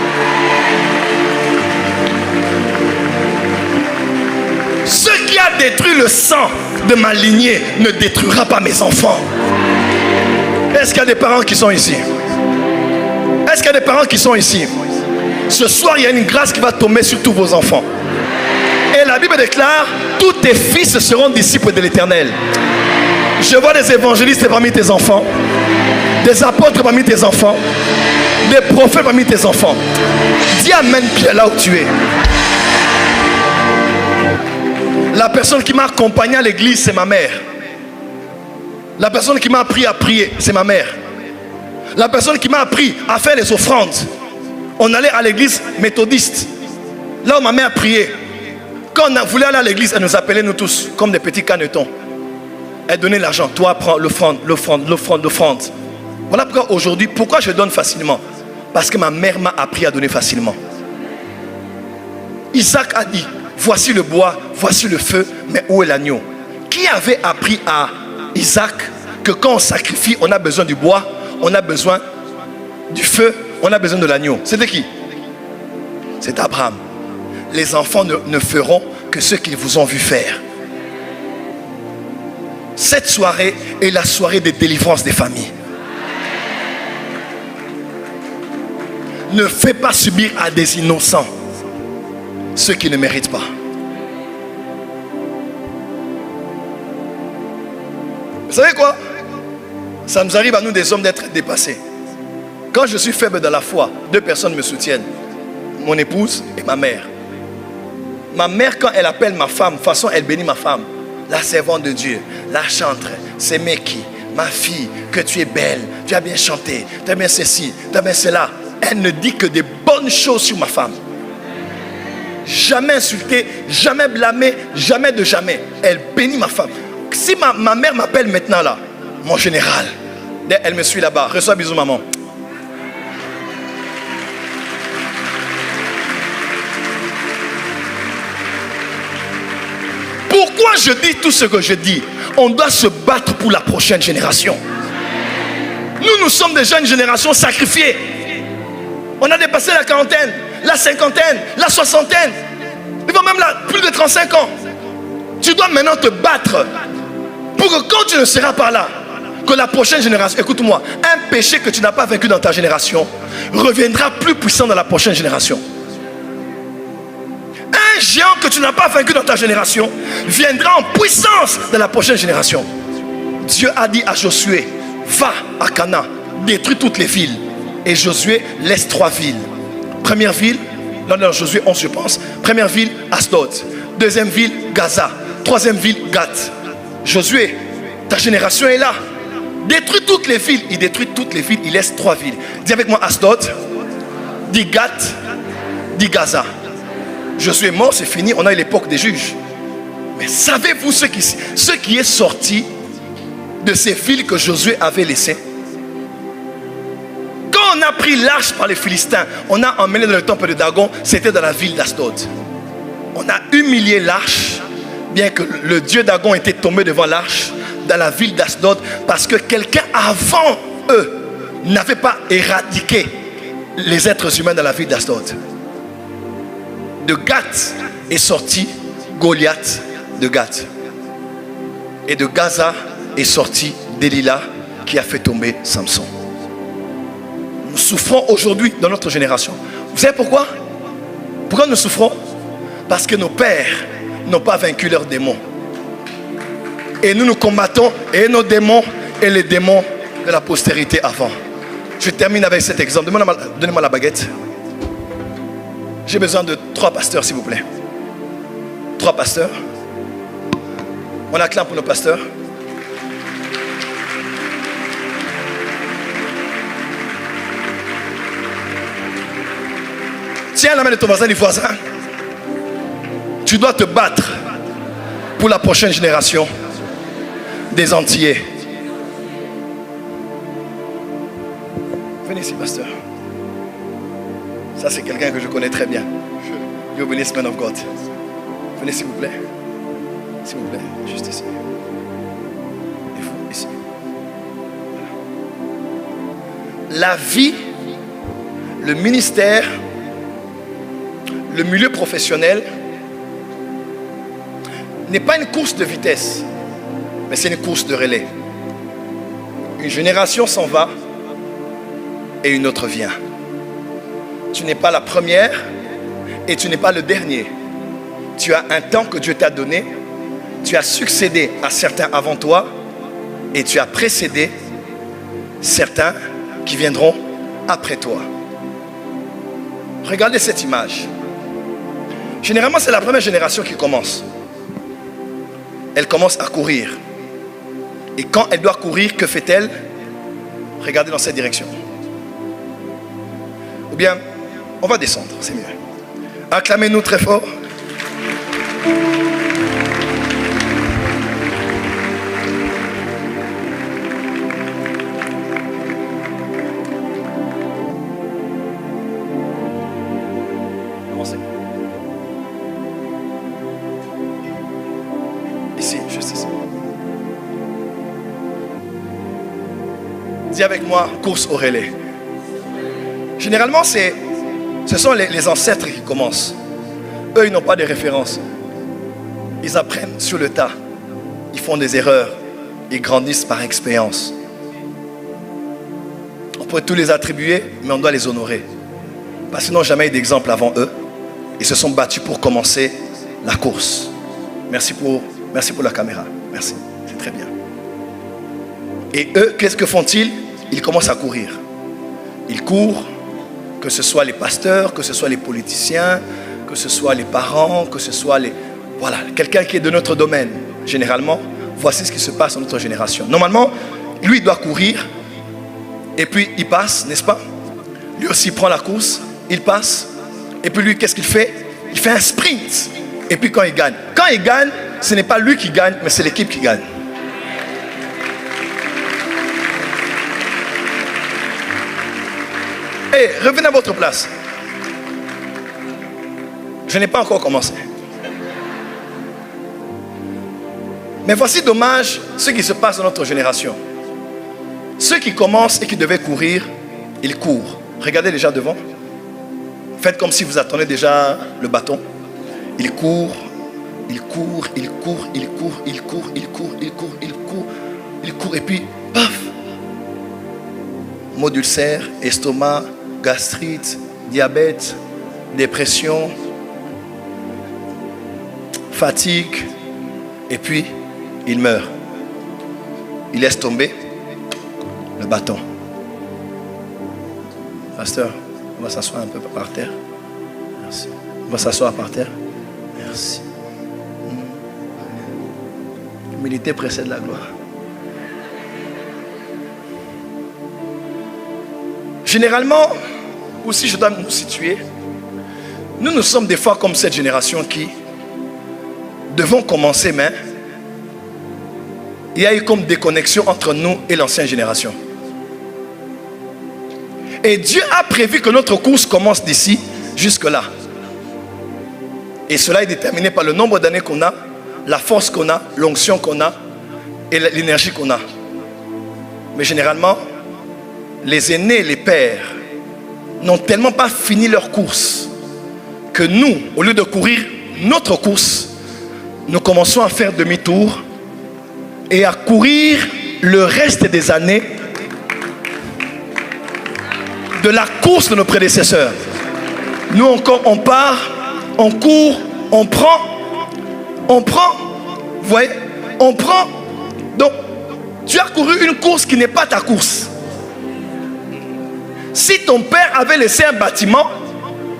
Ce qui a détruit le sang de ma lignée ne détruira pas mes enfants. Est-ce qu'il y a des parents qui sont ici? Est-ce qu'il y a des parents qui sont ici? Ce soir, il y a une grâce qui va tomber sur tous vos enfants. Et la Bible déclare, tous tes fils seront disciples de l'Éternel. Je vois des évangélistes parmi tes enfants, des apôtres parmi tes enfants, des prophètes parmi tes enfants. Dis Amen là où tu es. La personne qui m'a accompagné à l'église, c'est ma mère. La personne qui m'a appris à prier, c'est ma mère. La personne qui m'a appris à faire les offrandes. On allait à l'église méthodiste. Là où ma mère priait. Quand on voulait aller à l'église, elle nous appelait nous tous comme des petits canetons. Elle donnait l'argent. Toi, prends l'offrande, l'offrande, l'offrande, l'offrande. Voilà pourquoi aujourd'hui, pourquoi je donne facilement? Parce que ma mère m'a appris à donner facilement. Isaac a dit, voici le bois, voici le feu, mais où est l'agneau? Qui avait appris à Isaac que quand on sacrifie, on a besoin du bois, on a besoin du feu, on a besoin de l'agneau? C'était qui? C'est Abraham. Les enfants ne feront que ce qu'ils vous ont vu faire. Cette soirée est la soirée de délivrance des familles. Ne fais pas subir à des innocents ceux qui ne méritent pas. Vous savez quoi? Ça nous arrive à nous des hommes d'être dépassés. Quand je suis faible dans la foi, deux personnes me soutiennent. Mon épouse et ma mère. Ma mère, quand elle appelle ma femme, de toute façon elle bénit ma femme. La servante de Dieu, la chantre, c'est Meki, ma fille, que tu es belle, tu as bien chanté, tu as bien ceci, tu as bien cela. Elle ne dit que des bonnes choses sur ma femme. Jamais insultée, jamais blâmée, jamais de jamais. Elle bénit ma femme. Si ma mère m'appelle maintenant là, mon général, elle me suit là-bas, reçois bisous maman. Pourquoi je dis tout ce que je dis? On doit se battre pour la prochaine génération. Nous sommes déjà une génération sacrifiée. On a dépassé la quarantaine, la cinquantaine, la soixantaine. Il va même là, plus de 35 ans. Tu dois maintenant te battre pour que quand tu ne seras pas là, que la prochaine génération, écoute-moi, un péché que tu n'as pas vaincu dans ta génération reviendra plus puissant dans la prochaine génération. Un géant que tu n'as pas vaincu dans ta génération viendra en puissance dans la prochaine génération. Dieu a dit à Josué, va à Canaan, détruis toutes les villes. Et Josué laisse 3 villes. Première ville, dans Josué 11 je pense. Première ville, Asdod. Deuxième ville, Gaza. Troisième ville, Gath. Josué, ta génération est là. Détruis toutes les villes. Il détruit toutes les villes, il laisse 3 villes. Dis avec moi Asdod, dis Gath, dis Gaza. Josué est mort, c'est fini, on a eu l'époque des juges. Mais savez-vous ce qui est sorti de ces villes que Josué avait laissées? Quand on a pris l'arche par les Philistins, on a emmené dans le temple de Dagon, c'était dans la ville d'Asdod. On a humilié l'arche, bien que le dieu Dagon était tombé devant l'arche, dans la ville d'Asdod, parce que quelqu'un avant eux n'avait pas éradiqué les êtres humains dans la ville d'Asdod. De Gath est sorti Goliath de Gath. Et de Gaza est sorti Delilah qui a fait tomber Samson. Nous souffrons aujourd'hui dans notre génération. Vous savez pourquoi? Pourquoi nous souffrons? Parce que nos pères n'ont pas vaincu leurs démons. Et nous nous combattons et nos démons et les démons de la postérité avant. Je termine avec cet exemple. Donnez-moi la baguette. J'ai besoin de 3 pasteurs s'il vous plaît. 3 pasteurs. On acclame pour nos pasteurs. Tiens la main de ton voisin, du voisin. Tu dois te battre pour la prochaine génération des Antillais. Venez ici, pasteur. Ça, c'est quelqu'un que je connais très bien. You're a man of God. Venez, s'il vous plaît. S'il vous plaît, juste ici. Et vous, ici. Voilà. La vie, le ministère, le milieu professionnel n'est pas une course de vitesse, mais c'est une course de relais. Une génération s'en va et une autre vient. Tu n'es pas la première et tu n'es pas le dernier. Tu as un temps que Dieu t'a donné. Tu as succédé à certains avant toi et tu as précédé certains qui viendront après toi. Regardez cette image. Généralement, c'est la première génération qui commence. Elle commence à courir. Et quand elle doit courir, que fait-elle? Regardez dans cette direction. Ou bien, on va descendre, c'est mieux. Acclamez-nous très fort. Dis avec moi, course au relais. Généralement, ce sont les ancêtres qui commencent. Eux, ils n'ont pas de référence. Ils apprennent sur le tas. Ils font des erreurs. Ils grandissent par expérience. On peut tous les attribuer, mais on doit les honorer. Parce qu'ils n'ont jamais eu d'exemple avant eux. Ils se sont battus pour commencer la course. Merci pour la caméra. Merci. C'est très bien. Et eux, qu'est-ce que font-ils? Ils commencent à courir. Ils courent, que ce soit les pasteurs, que ce soit les politiciens, que ce soit les parents, que ce soit voilà, quelqu'un qui est de notre domaine. Généralement, voici ce qui se passe dans notre génération. Normalement, lui, il doit courir, et puis il passe, n'est-ce pas? Lui aussi, il prend la course, il passe, et puis lui, qu'est-ce qu'il fait? Il fait un sprint, et puis quand il gagne, ce n'est pas lui qui gagne, mais c'est l'équipe qui gagne. Hey, revenez à votre place. Je n'ai pas encore commencé. Mais voici dommage ce qui se passe dans notre génération. Ceux qui commencent et qui devaient courir, ils courent. Regardez les gens devant. Faites comme si vous attendez déjà le bâton. Ils courent, ils courent, ils courent, ils courent, ils courent, ils courent, ils courent, ils courent, ils courent, et puis, paf! Maux d'ulcère, estomac, gastrite, diabète, dépression, fatigue, et puis il meurt. Il laisse tomber le bâton. Pasteur, on va s'asseoir un peu par terre. Merci. On va s'asseoir par terre. Merci. L'humilité précède la gloire. Généralement, ou si je dois nous situer, nous sommes des fois comme cette génération qui devons commencer, mais il y a eu comme déconnexion entre nous et l'ancienne génération. Et Dieu a prévu que notre course commence d'ici jusque-là. Et cela est déterminé par le nombre d'années qu'on a, la force qu'on a, l'onction qu'on a et l'énergie qu'on a. Mais généralement, les aînés, les pères, n'ont tellement pas fini leur course que nous, au lieu de courir notre course, nous commençons à faire demi-tour et à courir le reste des années de la course de nos prédécesseurs. Nous encore, on part, on court, on prend, vous voyez, on prend. Donc, tu as couru une course qui n'est pas ta course. Si ton père avait laissé un bâtiment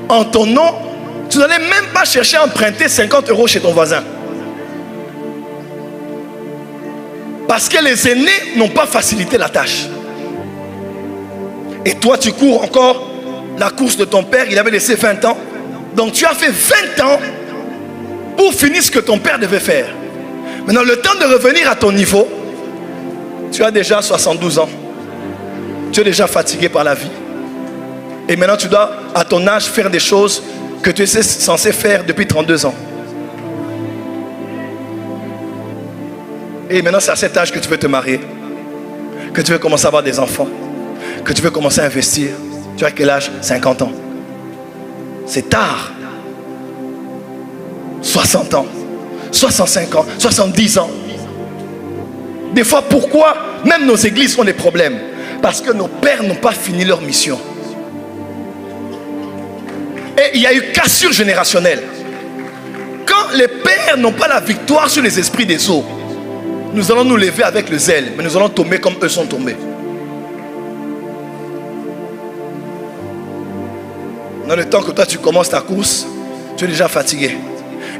en ton nom, tu n'allais même pas chercher à emprunter 50 € chez ton voisin. Parce que les aînés n'ont pas facilité la tâche. Et toi, tu cours encore la course de ton père, il avait laissé 20 ans. Donc tu as fait 20 ans pour finir ce que ton père devait faire. Maintenant, le temps de revenir à ton niveau, tu as déjà 72 ans. Tu es déjà fatigué par la vie. Et maintenant, tu dois, à ton âge, faire des choses que tu es censé faire depuis 32 ans. Et maintenant, c'est à cet âge que tu veux te marier, que tu veux commencer à avoir des enfants, que tu veux commencer à investir. Tu as quel âge? 50 ans. C'est tard. 60 ans, 65 ans, 70 ans. Des fois, pourquoi même nos églises ont des problèmes? Parce que nos pères n'ont pas fini leur mission. Et il y a eu cassure générationnelle. Quand les pères n'ont pas la victoire sur les esprits des eaux, nous allons nous lever avec le zèle, mais nous allons tomber comme eux sont tombés. Dans le temps que toi tu commences ta course, tu es déjà fatigué.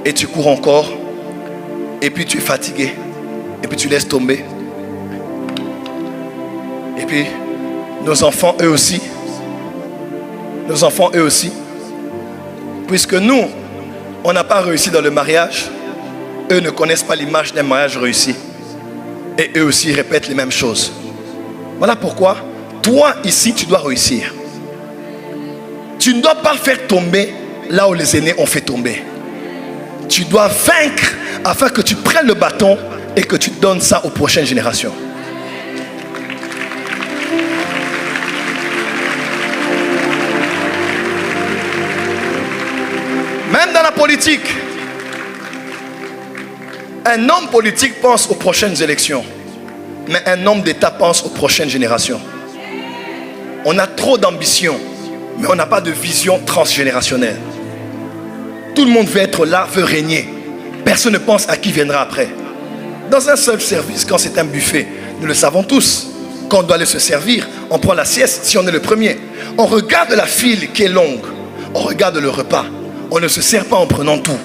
Et tu cours encore. Et puis tu es fatigué. Et puis tu laisses tomber. Et puis nos enfants eux aussi. Nos enfants eux aussi. Puisque nous, on n'a pas réussi dans le mariage, eux ne connaissent pas l'image d'un mariage réussi. Et eux aussi répètent les mêmes choses. Voilà pourquoi, toi ici, tu dois réussir. Tu ne dois pas faire tomber là où les aînés ont fait tomber. Tu dois vaincre afin que tu prennes le bâton et que tu donnes ça aux prochaines générations. politique. Un homme politique pense aux prochaines élections. Mais un homme d'État pense aux prochaines générations. On a trop d'ambition, mais on n'a pas de vision transgénérationnelle. Tout le monde veut être là, veut régner. Personne ne pense à qui viendra après. Dans un seul service, quand c'est un buffet, nous le savons tous, quand on doit aller se servir, on prend la sieste si on est le premier. On regarde la file qui est longue. On regarde le repas. On ne se sert pas en prenant tout.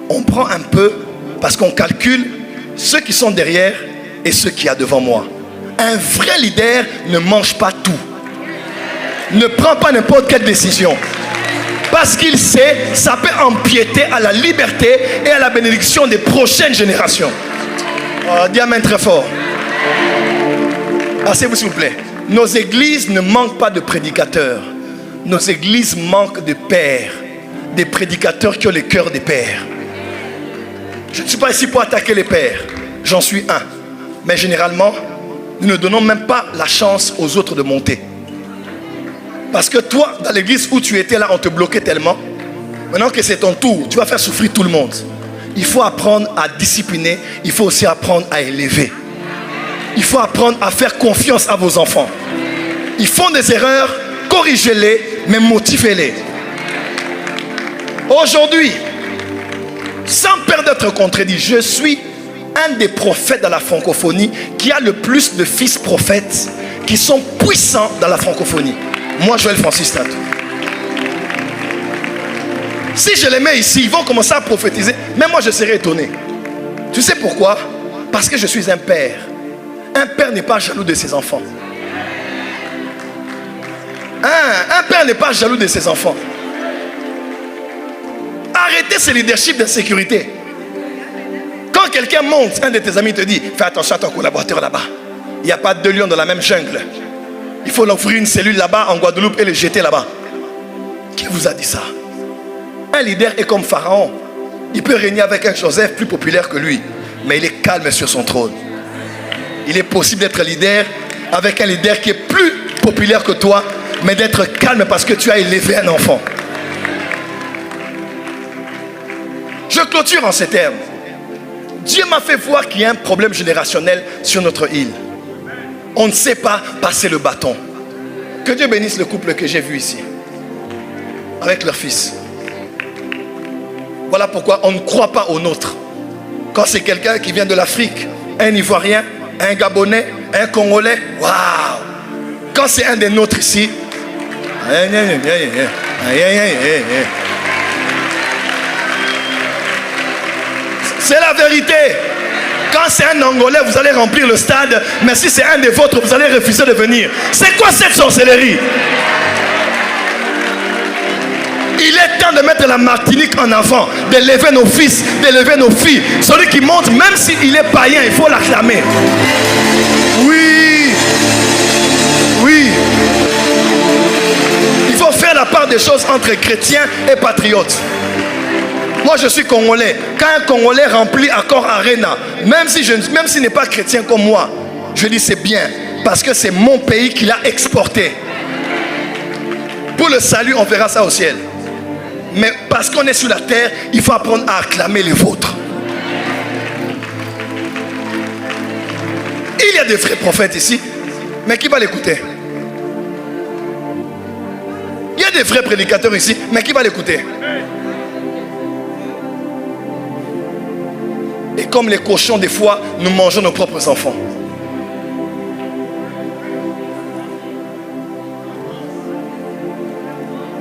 On prend un peu parce qu'on calcule ceux qui sont derrière et ceux qui y a devant moi. Un vrai leader ne mange pas tout. Ne prend pas n'importe quelle décision. Parce qu'il sait, ça peut empiéter à la liberté et à la bénédiction des prochaines générations. Oh, dis amen très fort. Asseyez-vous s'il vous plaît. Nos églises ne manquent pas de prédicateurs. Nos églises manquent de pères. Des prédicateurs qui ont le cœur des pères. Je ne suis pas ici pour attaquer les pères. J'en suis un. Mais généralement, nous ne donnons même pas la chance aux autres de monter. Parce que toi, dans l'église où tu étais là, on te bloquait tellement. Maintenant que c'est ton tour, tu vas faire souffrir tout le monde. Il faut apprendre à discipliner. Il faut aussi apprendre à élever. Il faut apprendre à faire confiance à vos enfants. Ils font des erreurs, corrigez-les, mais motivez-les. Aujourd'hui, sans peur d'être contredit, je suis un des prophètes dans la francophonie qui a le plus de fils prophètes qui sont puissants dans la francophonie. Moi, Joël Francis Tatou. Si je les mets ici, ils vont commencer à prophétiser. Mais moi, je serais étonné. Tu sais pourquoi? Parce que je suis un père. Un père n'est pas jaloux de ses enfants. Un père n'est pas jaloux de ses enfants. Arrêtez ce leadership d'insécurité. Quand quelqu'un monte, un de tes amis te dit, fais attention à ton collaborateur là-bas. Il n'y a pas deux lions dans la même jungle. Il faut l'offrir une cellule là-bas en Guadeloupe et le jeter là-bas. Qui vous a dit ça? Un leader est comme Pharaon. Il peut régner avec un Joseph plus populaire que lui, mais il est calme sur son trône. Il est possible d'être leader avec un leader qui est plus populaire que toi, mais d'être calme parce que tu as élevé un enfant. Je clôture en ces termes. Dieu m'a fait voir qu'il y a un problème générationnel sur notre île. On ne sait pas passer le bâton. Que Dieu bénisse le couple que j'ai vu ici, avec leur fils. Voilà pourquoi on ne croit pas au nôtre. Quand c'est quelqu'un qui vient de l'Afrique, un Ivoirien, un Gabonais, un Congolais, waouh! Quand c'est un des nôtres ici, c'est la vérité. Quand c'est un Angolais, vous allez remplir le stade. Mais si c'est un des vôtres, vous allez refuser de venir. C'est quoi cette sorcellerie? Il est temps de mettre la Martinique en avant, d'élever nos fils, d'élever nos filles. Celui qui monte, même s'il est païen, il faut l'acclamer. Oui. Oui. Il faut faire la part des choses entre chrétiens et patriotes. Moi, je suis congolais. Quand un Congolais remplit Accor Arena, même s'il n'est pas chrétien comme moi, je dis c'est bien. Parce que c'est mon pays qui l'a exporté. Pour le salut, on verra ça au ciel. Mais parce qu'on est sur la terre, il faut apprendre à acclamer les vôtres. Il y a des vrais prophètes ici, mais qui va l'écouter? Il y a des vrais prédicateurs ici, mais qui va l'écouter? Et comme les cochons, des fois, nous mangeons nos propres enfants.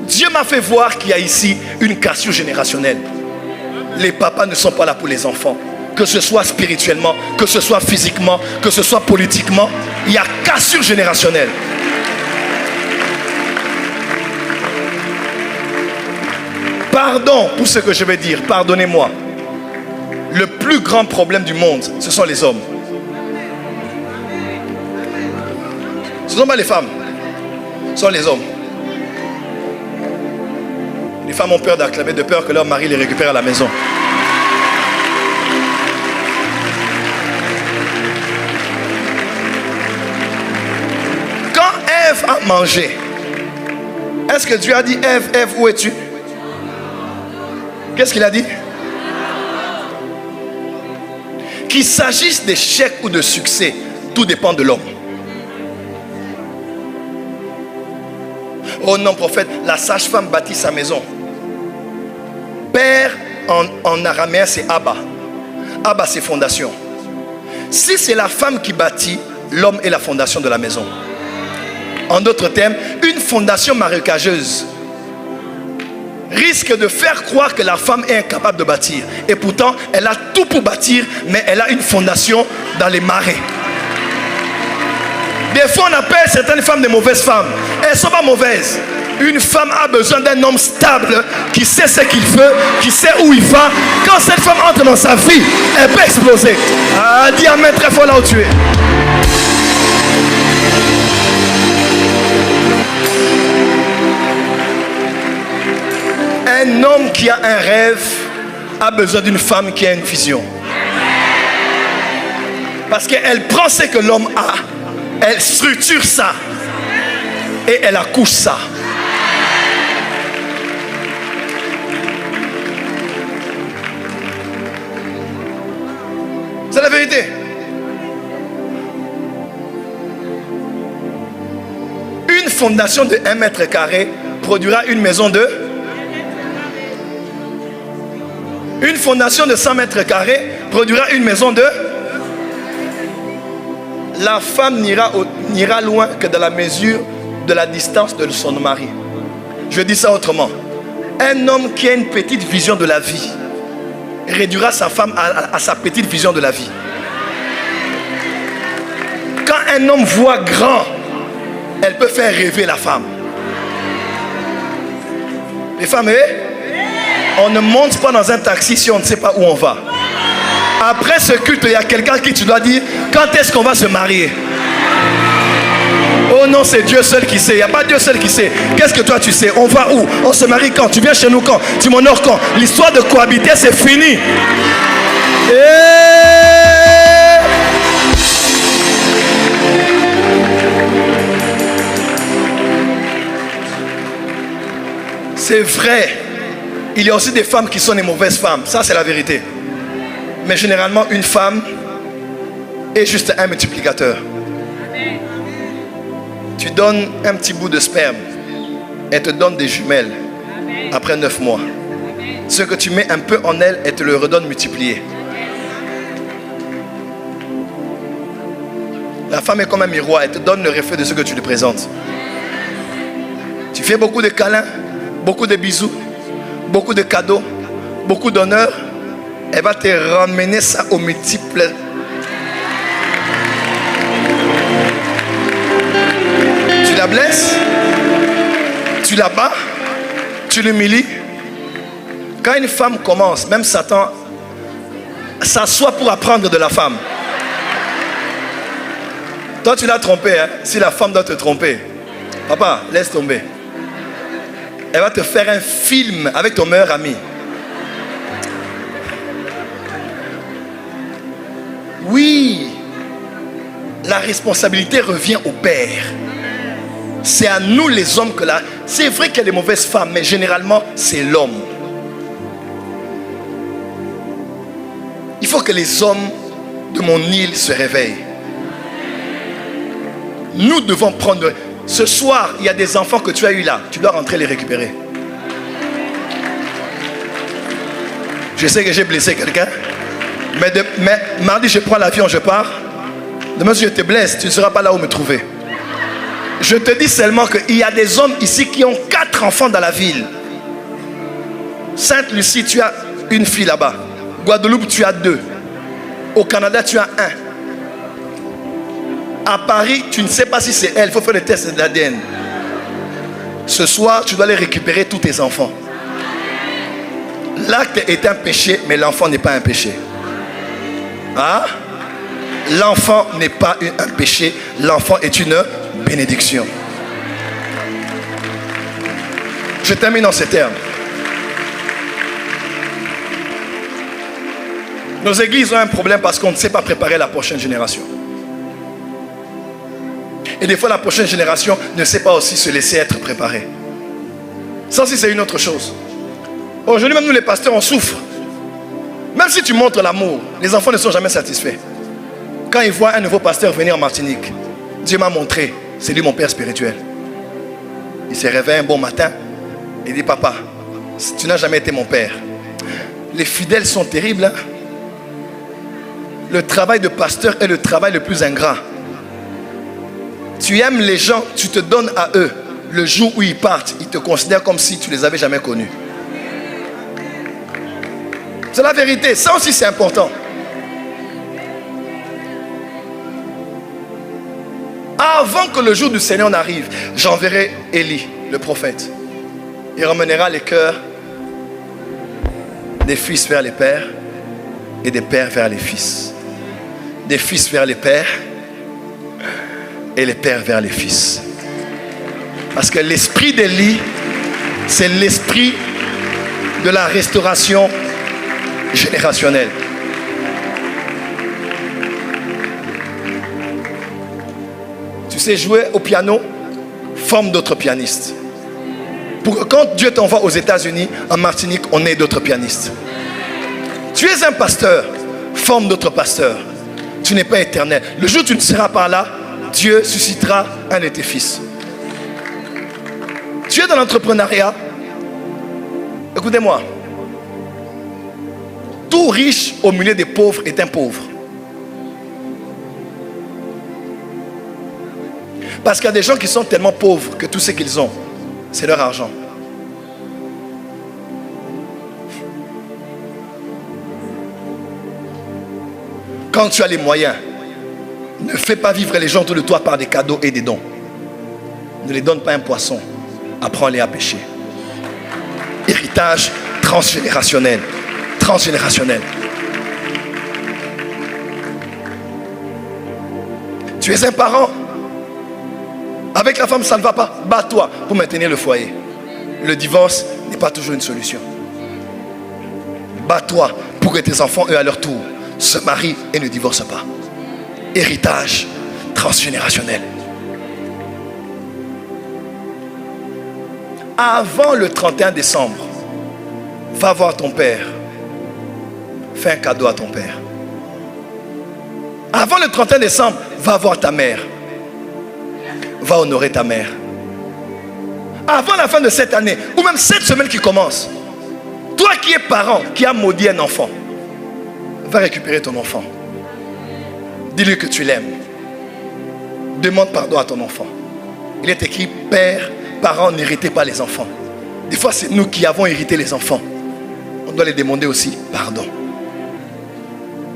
Dieu m'a fait voir qu'il y a ici une cassure générationnelle. Les papas ne sont pas là pour les enfants. Que ce soit spirituellement, que ce soit physiquement, que ce soit politiquement, il y a cassure générationnelle. Pardon pour ce que je vais dire, pardonnez-moi. Le plus grand problème du monde, ce sont les hommes. Ce ne sont pas les femmes, ce sont les hommes. Les femmes ont peur d'acclamer, de peur que leur mari les récupère à la maison. Quand Ève a mangé, est-ce que Dieu a dit, Ève, Ève, où es-tu? Qu'est-ce qu'il a dit? Qu'il s'agisse d'échec ou de succès, tout dépend de l'homme. Oh non, prophète, la sage-femme bâtit sa maison. Père en araméen, c'est Abba. Abba, c'est fondation. Si c'est la femme qui bâtit, l'homme est la fondation de la maison. En d'autres termes, une fondation marécageuse risque de faire croire que la femme est incapable de bâtir. Et pourtant, elle a tout pour bâtir, mais elle a une fondation dans les marais. Des fois, on appelle certaines femmes des mauvaises femmes. Elles ne sont pas mauvaises. Une femme a besoin d'un homme stable qui sait ce qu'il veut, qui sait où il va. Quand cette femme entre dans sa vie, elle peut exploser. Ah, dis amen très fort là où tu es. Un homme qui a un rêve a besoin d'une femme qui a une vision. Parce qu'elle prend ce que l'homme a, elle structure ça et elle accouche ça. C'est la vérité. Une fondation de 1 mètre carré produira une maison de... Une fondation de 100 mètres carrés produira une maison de... La femme n'ira loin que dans la mesure de la distance de son mari. Je dis ça autrement. Un homme qui a une petite vision de la vie réduira sa femme à sa petite vision de la vie. Quand un homme voit grand, elle peut faire rêver la femme. Les femmes, on ne monte pas dans un taxi si on ne sait pas où on va. Après ce culte, il y a quelqu'un qui tu dois dire, quand est-ce qu'on va se marier? Oh non, c'est Dieu seul qui sait. Il n'y a pas Dieu seul qui sait. Qu'est-ce que toi tu sais? On va où? On se marie quand? Tu viens chez nous quand? Tu m'honores quand? L'histoire de cohabiter, c'est fini. C'est vrai. Il y a aussi des femmes qui sont des mauvaises femmes. Ça, c'est la vérité. Mais généralement, une femme est juste un multiplicateur. Tu donnes un petit bout de sperme, elle te donne des jumelles après 9 mois. Ce que tu mets un peu en elle, elle te le redonne multiplié. La femme est comme un miroir, elle te donne le reflet de ce que tu lui présentes. Tu fais beaucoup de câlins, beaucoup de bisous, beaucoup de cadeaux, beaucoup d'honneur. Elle va te ramener ça aux multiples. Tu la blesses, tu la bats, tu l'humilies. Quand une femme commence, même Satan s'assoit pour apprendre de la femme. Toi tu l'as trompé, hein? Si la femme doit te tromper, papa, laisse tomber. Elle va te faire un film avec ton meilleur ami. Oui, la responsabilité revient au père. C'est à nous les hommes que là. C'est vrai qu'il y a des mauvaises femmes, mais généralement c'est l'homme. Il faut que les hommes de mon île se réveillent. Nous devons prendre. Ce soir, il y a des enfants que tu as eu là. Tu dois rentrer les récupérer. Je sais que j'ai blessé quelqu'un. Mais mardi, je prends l'avion, je pars. Demain, si je te blesse, tu ne seras pas là où me trouver. Je te dis seulement qu'il y a des hommes ici qui ont 4 enfants dans la ville. Sainte-Lucie, tu as une fille là-bas. Guadeloupe, tu as 2. Au Canada, tu as 1. À Paris, tu ne sais pas si c'est elle. Il faut faire le test d'ADN. Ce soir, tu dois aller récupérer tous tes enfants. L'acte est un péché, mais l'enfant n'est pas un péché. Hein? L'enfant n'est pas un péché. L'enfant est une bénédiction. Je termine en ces termes. Nos églises ont un problème parce qu'on ne sait pas préparer la prochaine génération. Et des fois, la prochaine génération ne sait pas aussi se laisser être préparée. Ça aussi, c'est une autre chose. Aujourd'hui, même nous les pasteurs, on souffre. Même si tu montres l'amour, les enfants ne sont jamais satisfaits. Quand ils voient un nouveau pasteur venir en Martinique, Dieu m'a montré, c'est lui mon père spirituel. Il se réveille un bon matin, il dit, papa, tu n'as jamais été mon père. Les fidèles sont terribles. Hein? Le travail de pasteur est le travail le plus ingrat. Tu aimes les gens, tu te donnes à eux. Le jour où ils partent, ils te considèrent comme si tu ne les avais jamais connus. C'est la vérité. Ça aussi, c'est important. Avant que le jour du Seigneur n'arrive, j'enverrai Élie, le prophète. Il ramènera les cœurs des fils vers les pères et des pères vers les fils. Des fils vers les pères et les pères vers les fils. Parce que l'esprit d'Élie, c'est l'esprit de la restauration générationnelle. Tu sais jouer au piano, forme d'autres pianistes. Pour que quand Dieu t'envoie aux États-Unis, en Martinique, on ait d'autres pianistes. Tu es un pasteur, forme d'autres pasteurs. Tu n'es pas éternel. Le jour où tu ne seras pas là, Dieu suscitera un de tes fils. Tu es dans l'entrepreneuriat. Écoutez-moi. Tout riche au milieu des pauvres est un pauvre. Parce qu'il y a des gens qui sont tellement pauvres que tout ce qu'ils ont, c'est leur argent. Quand tu as les moyens, ne fais pas vivre les gens autour de toi par des cadeaux et des dons. Ne les donne pas un poisson. Apprends-les à pêcher. Héritage transgénérationnel. Transgénérationnel. Tu es un parent. Avec la femme, ça ne va pas. Bats-toi pour maintenir le foyer. Le divorce n'est pas toujours une solution. Bats-toi pour que tes enfants, eux, à leur tour, se marient et ne divorcent pas. Héritage transgénérationnel. Avant le 31 décembre, va voir ton père. Fais un cadeau à ton père. Avant le 31 décembre, va voir ta mère. Va honorer ta mère. Avant la fin de cette année, ou même cette semaine qui commence, toi qui es parent, qui as maudit un enfant, va récupérer ton enfant. Dis-lui que tu l'aimes. Demande pardon à ton enfant. Il est écrit, père, parents, n'héritez pas les enfants. Des fois, c'est nous qui avons hérité les enfants. On doit les demander aussi pardon.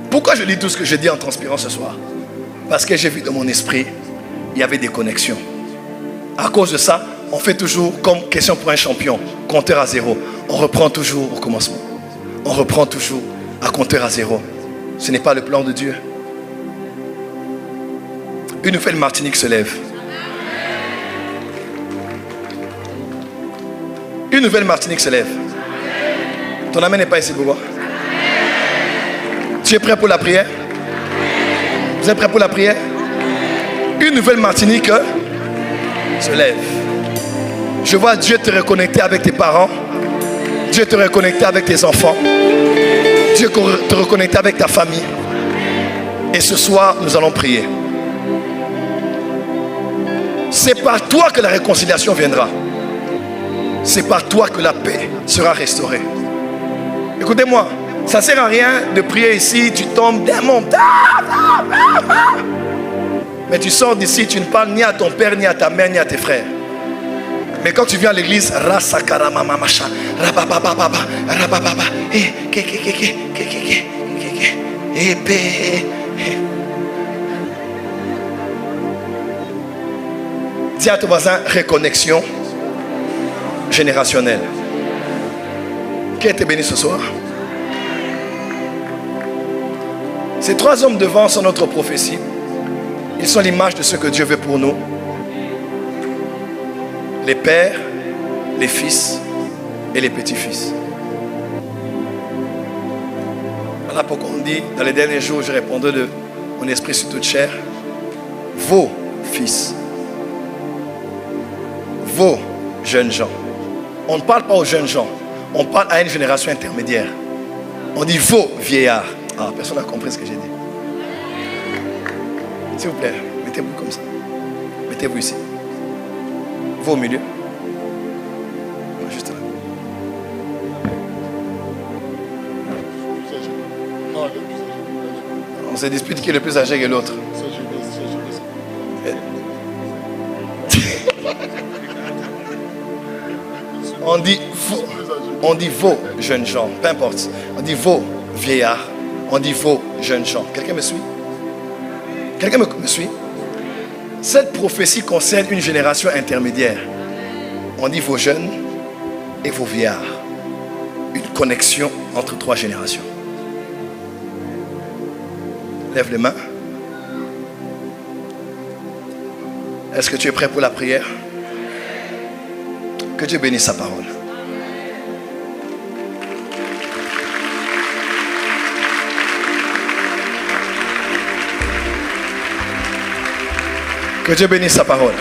Pourquoi je dis tout ce que je dis en transpirant ce soir? Parce que j'ai vu dans mon esprit, il y avait des connexions. À cause de ça, on fait toujours comme question pour un champion, compteur à zéro. On reprend toujours au commencement. On reprend toujours à compteur à zéro. Ce n'est pas le plan de Dieu. Une nouvelle Martinique se lève. Une nouvelle Martinique se lève. Ton amen n'est pas ici, Bobo. Tu es prêt pour la prière? Vous êtes prêt pour la prière? Une nouvelle Martinique se lève. Je vois Dieu te reconnecter avec tes parents. Dieu te reconnecter avec tes enfants. Dieu te reconnecter avec ta famille. Et ce soir, nous allons prier. C'est par toi que la réconciliation viendra. C'est par toi que la paix sera restaurée. Écoutez-moi, ça ne sert à rien de prier ici, tu tombes d'un monde. Mais tu sors d'ici, tu ne parles ni à ton père, ni à ta mère, ni à tes frères. Mais quand tu viens à l'église, dis à ton voisin, reconnexion générationnelle. Qui a été béni ce soir? Ces trois hommes devant sont notre prophétie. Ils sont l'image de ce que Dieu veut pour nous. Les pères, les fils et les petits-fils. Voilà pourquoi on dit, dans les derniers jours, je répondrai de mon esprit sur toute chair, vos fils, vos jeunes gens. On ne parle pas aux jeunes gens, On parle à une génération intermédiaire. On dit vos vieillards. Ah, personne n'a compris ce que j'ai dit. S'il vous plaît, mettez-vous comme ça. Mettez-vous ici. Vous au milieu. Non, juste là. On se dispute qui est le plus âgé que l'autre. On dit vos jeunes gens, peu importe. On dit vos vieillards. On dit vos jeunes gens. Quelqu'un me suit? Quelqu'un me suit? Cette prophétie concerne une génération intermédiaire. On dit vos jeunes et vos vieillards. Une connexion entre 3 générations. Lève les mains. Est-ce que tu es prêt pour la prière? Que Dieu bénisse sa parole. Que Dieu bénisse sa parole.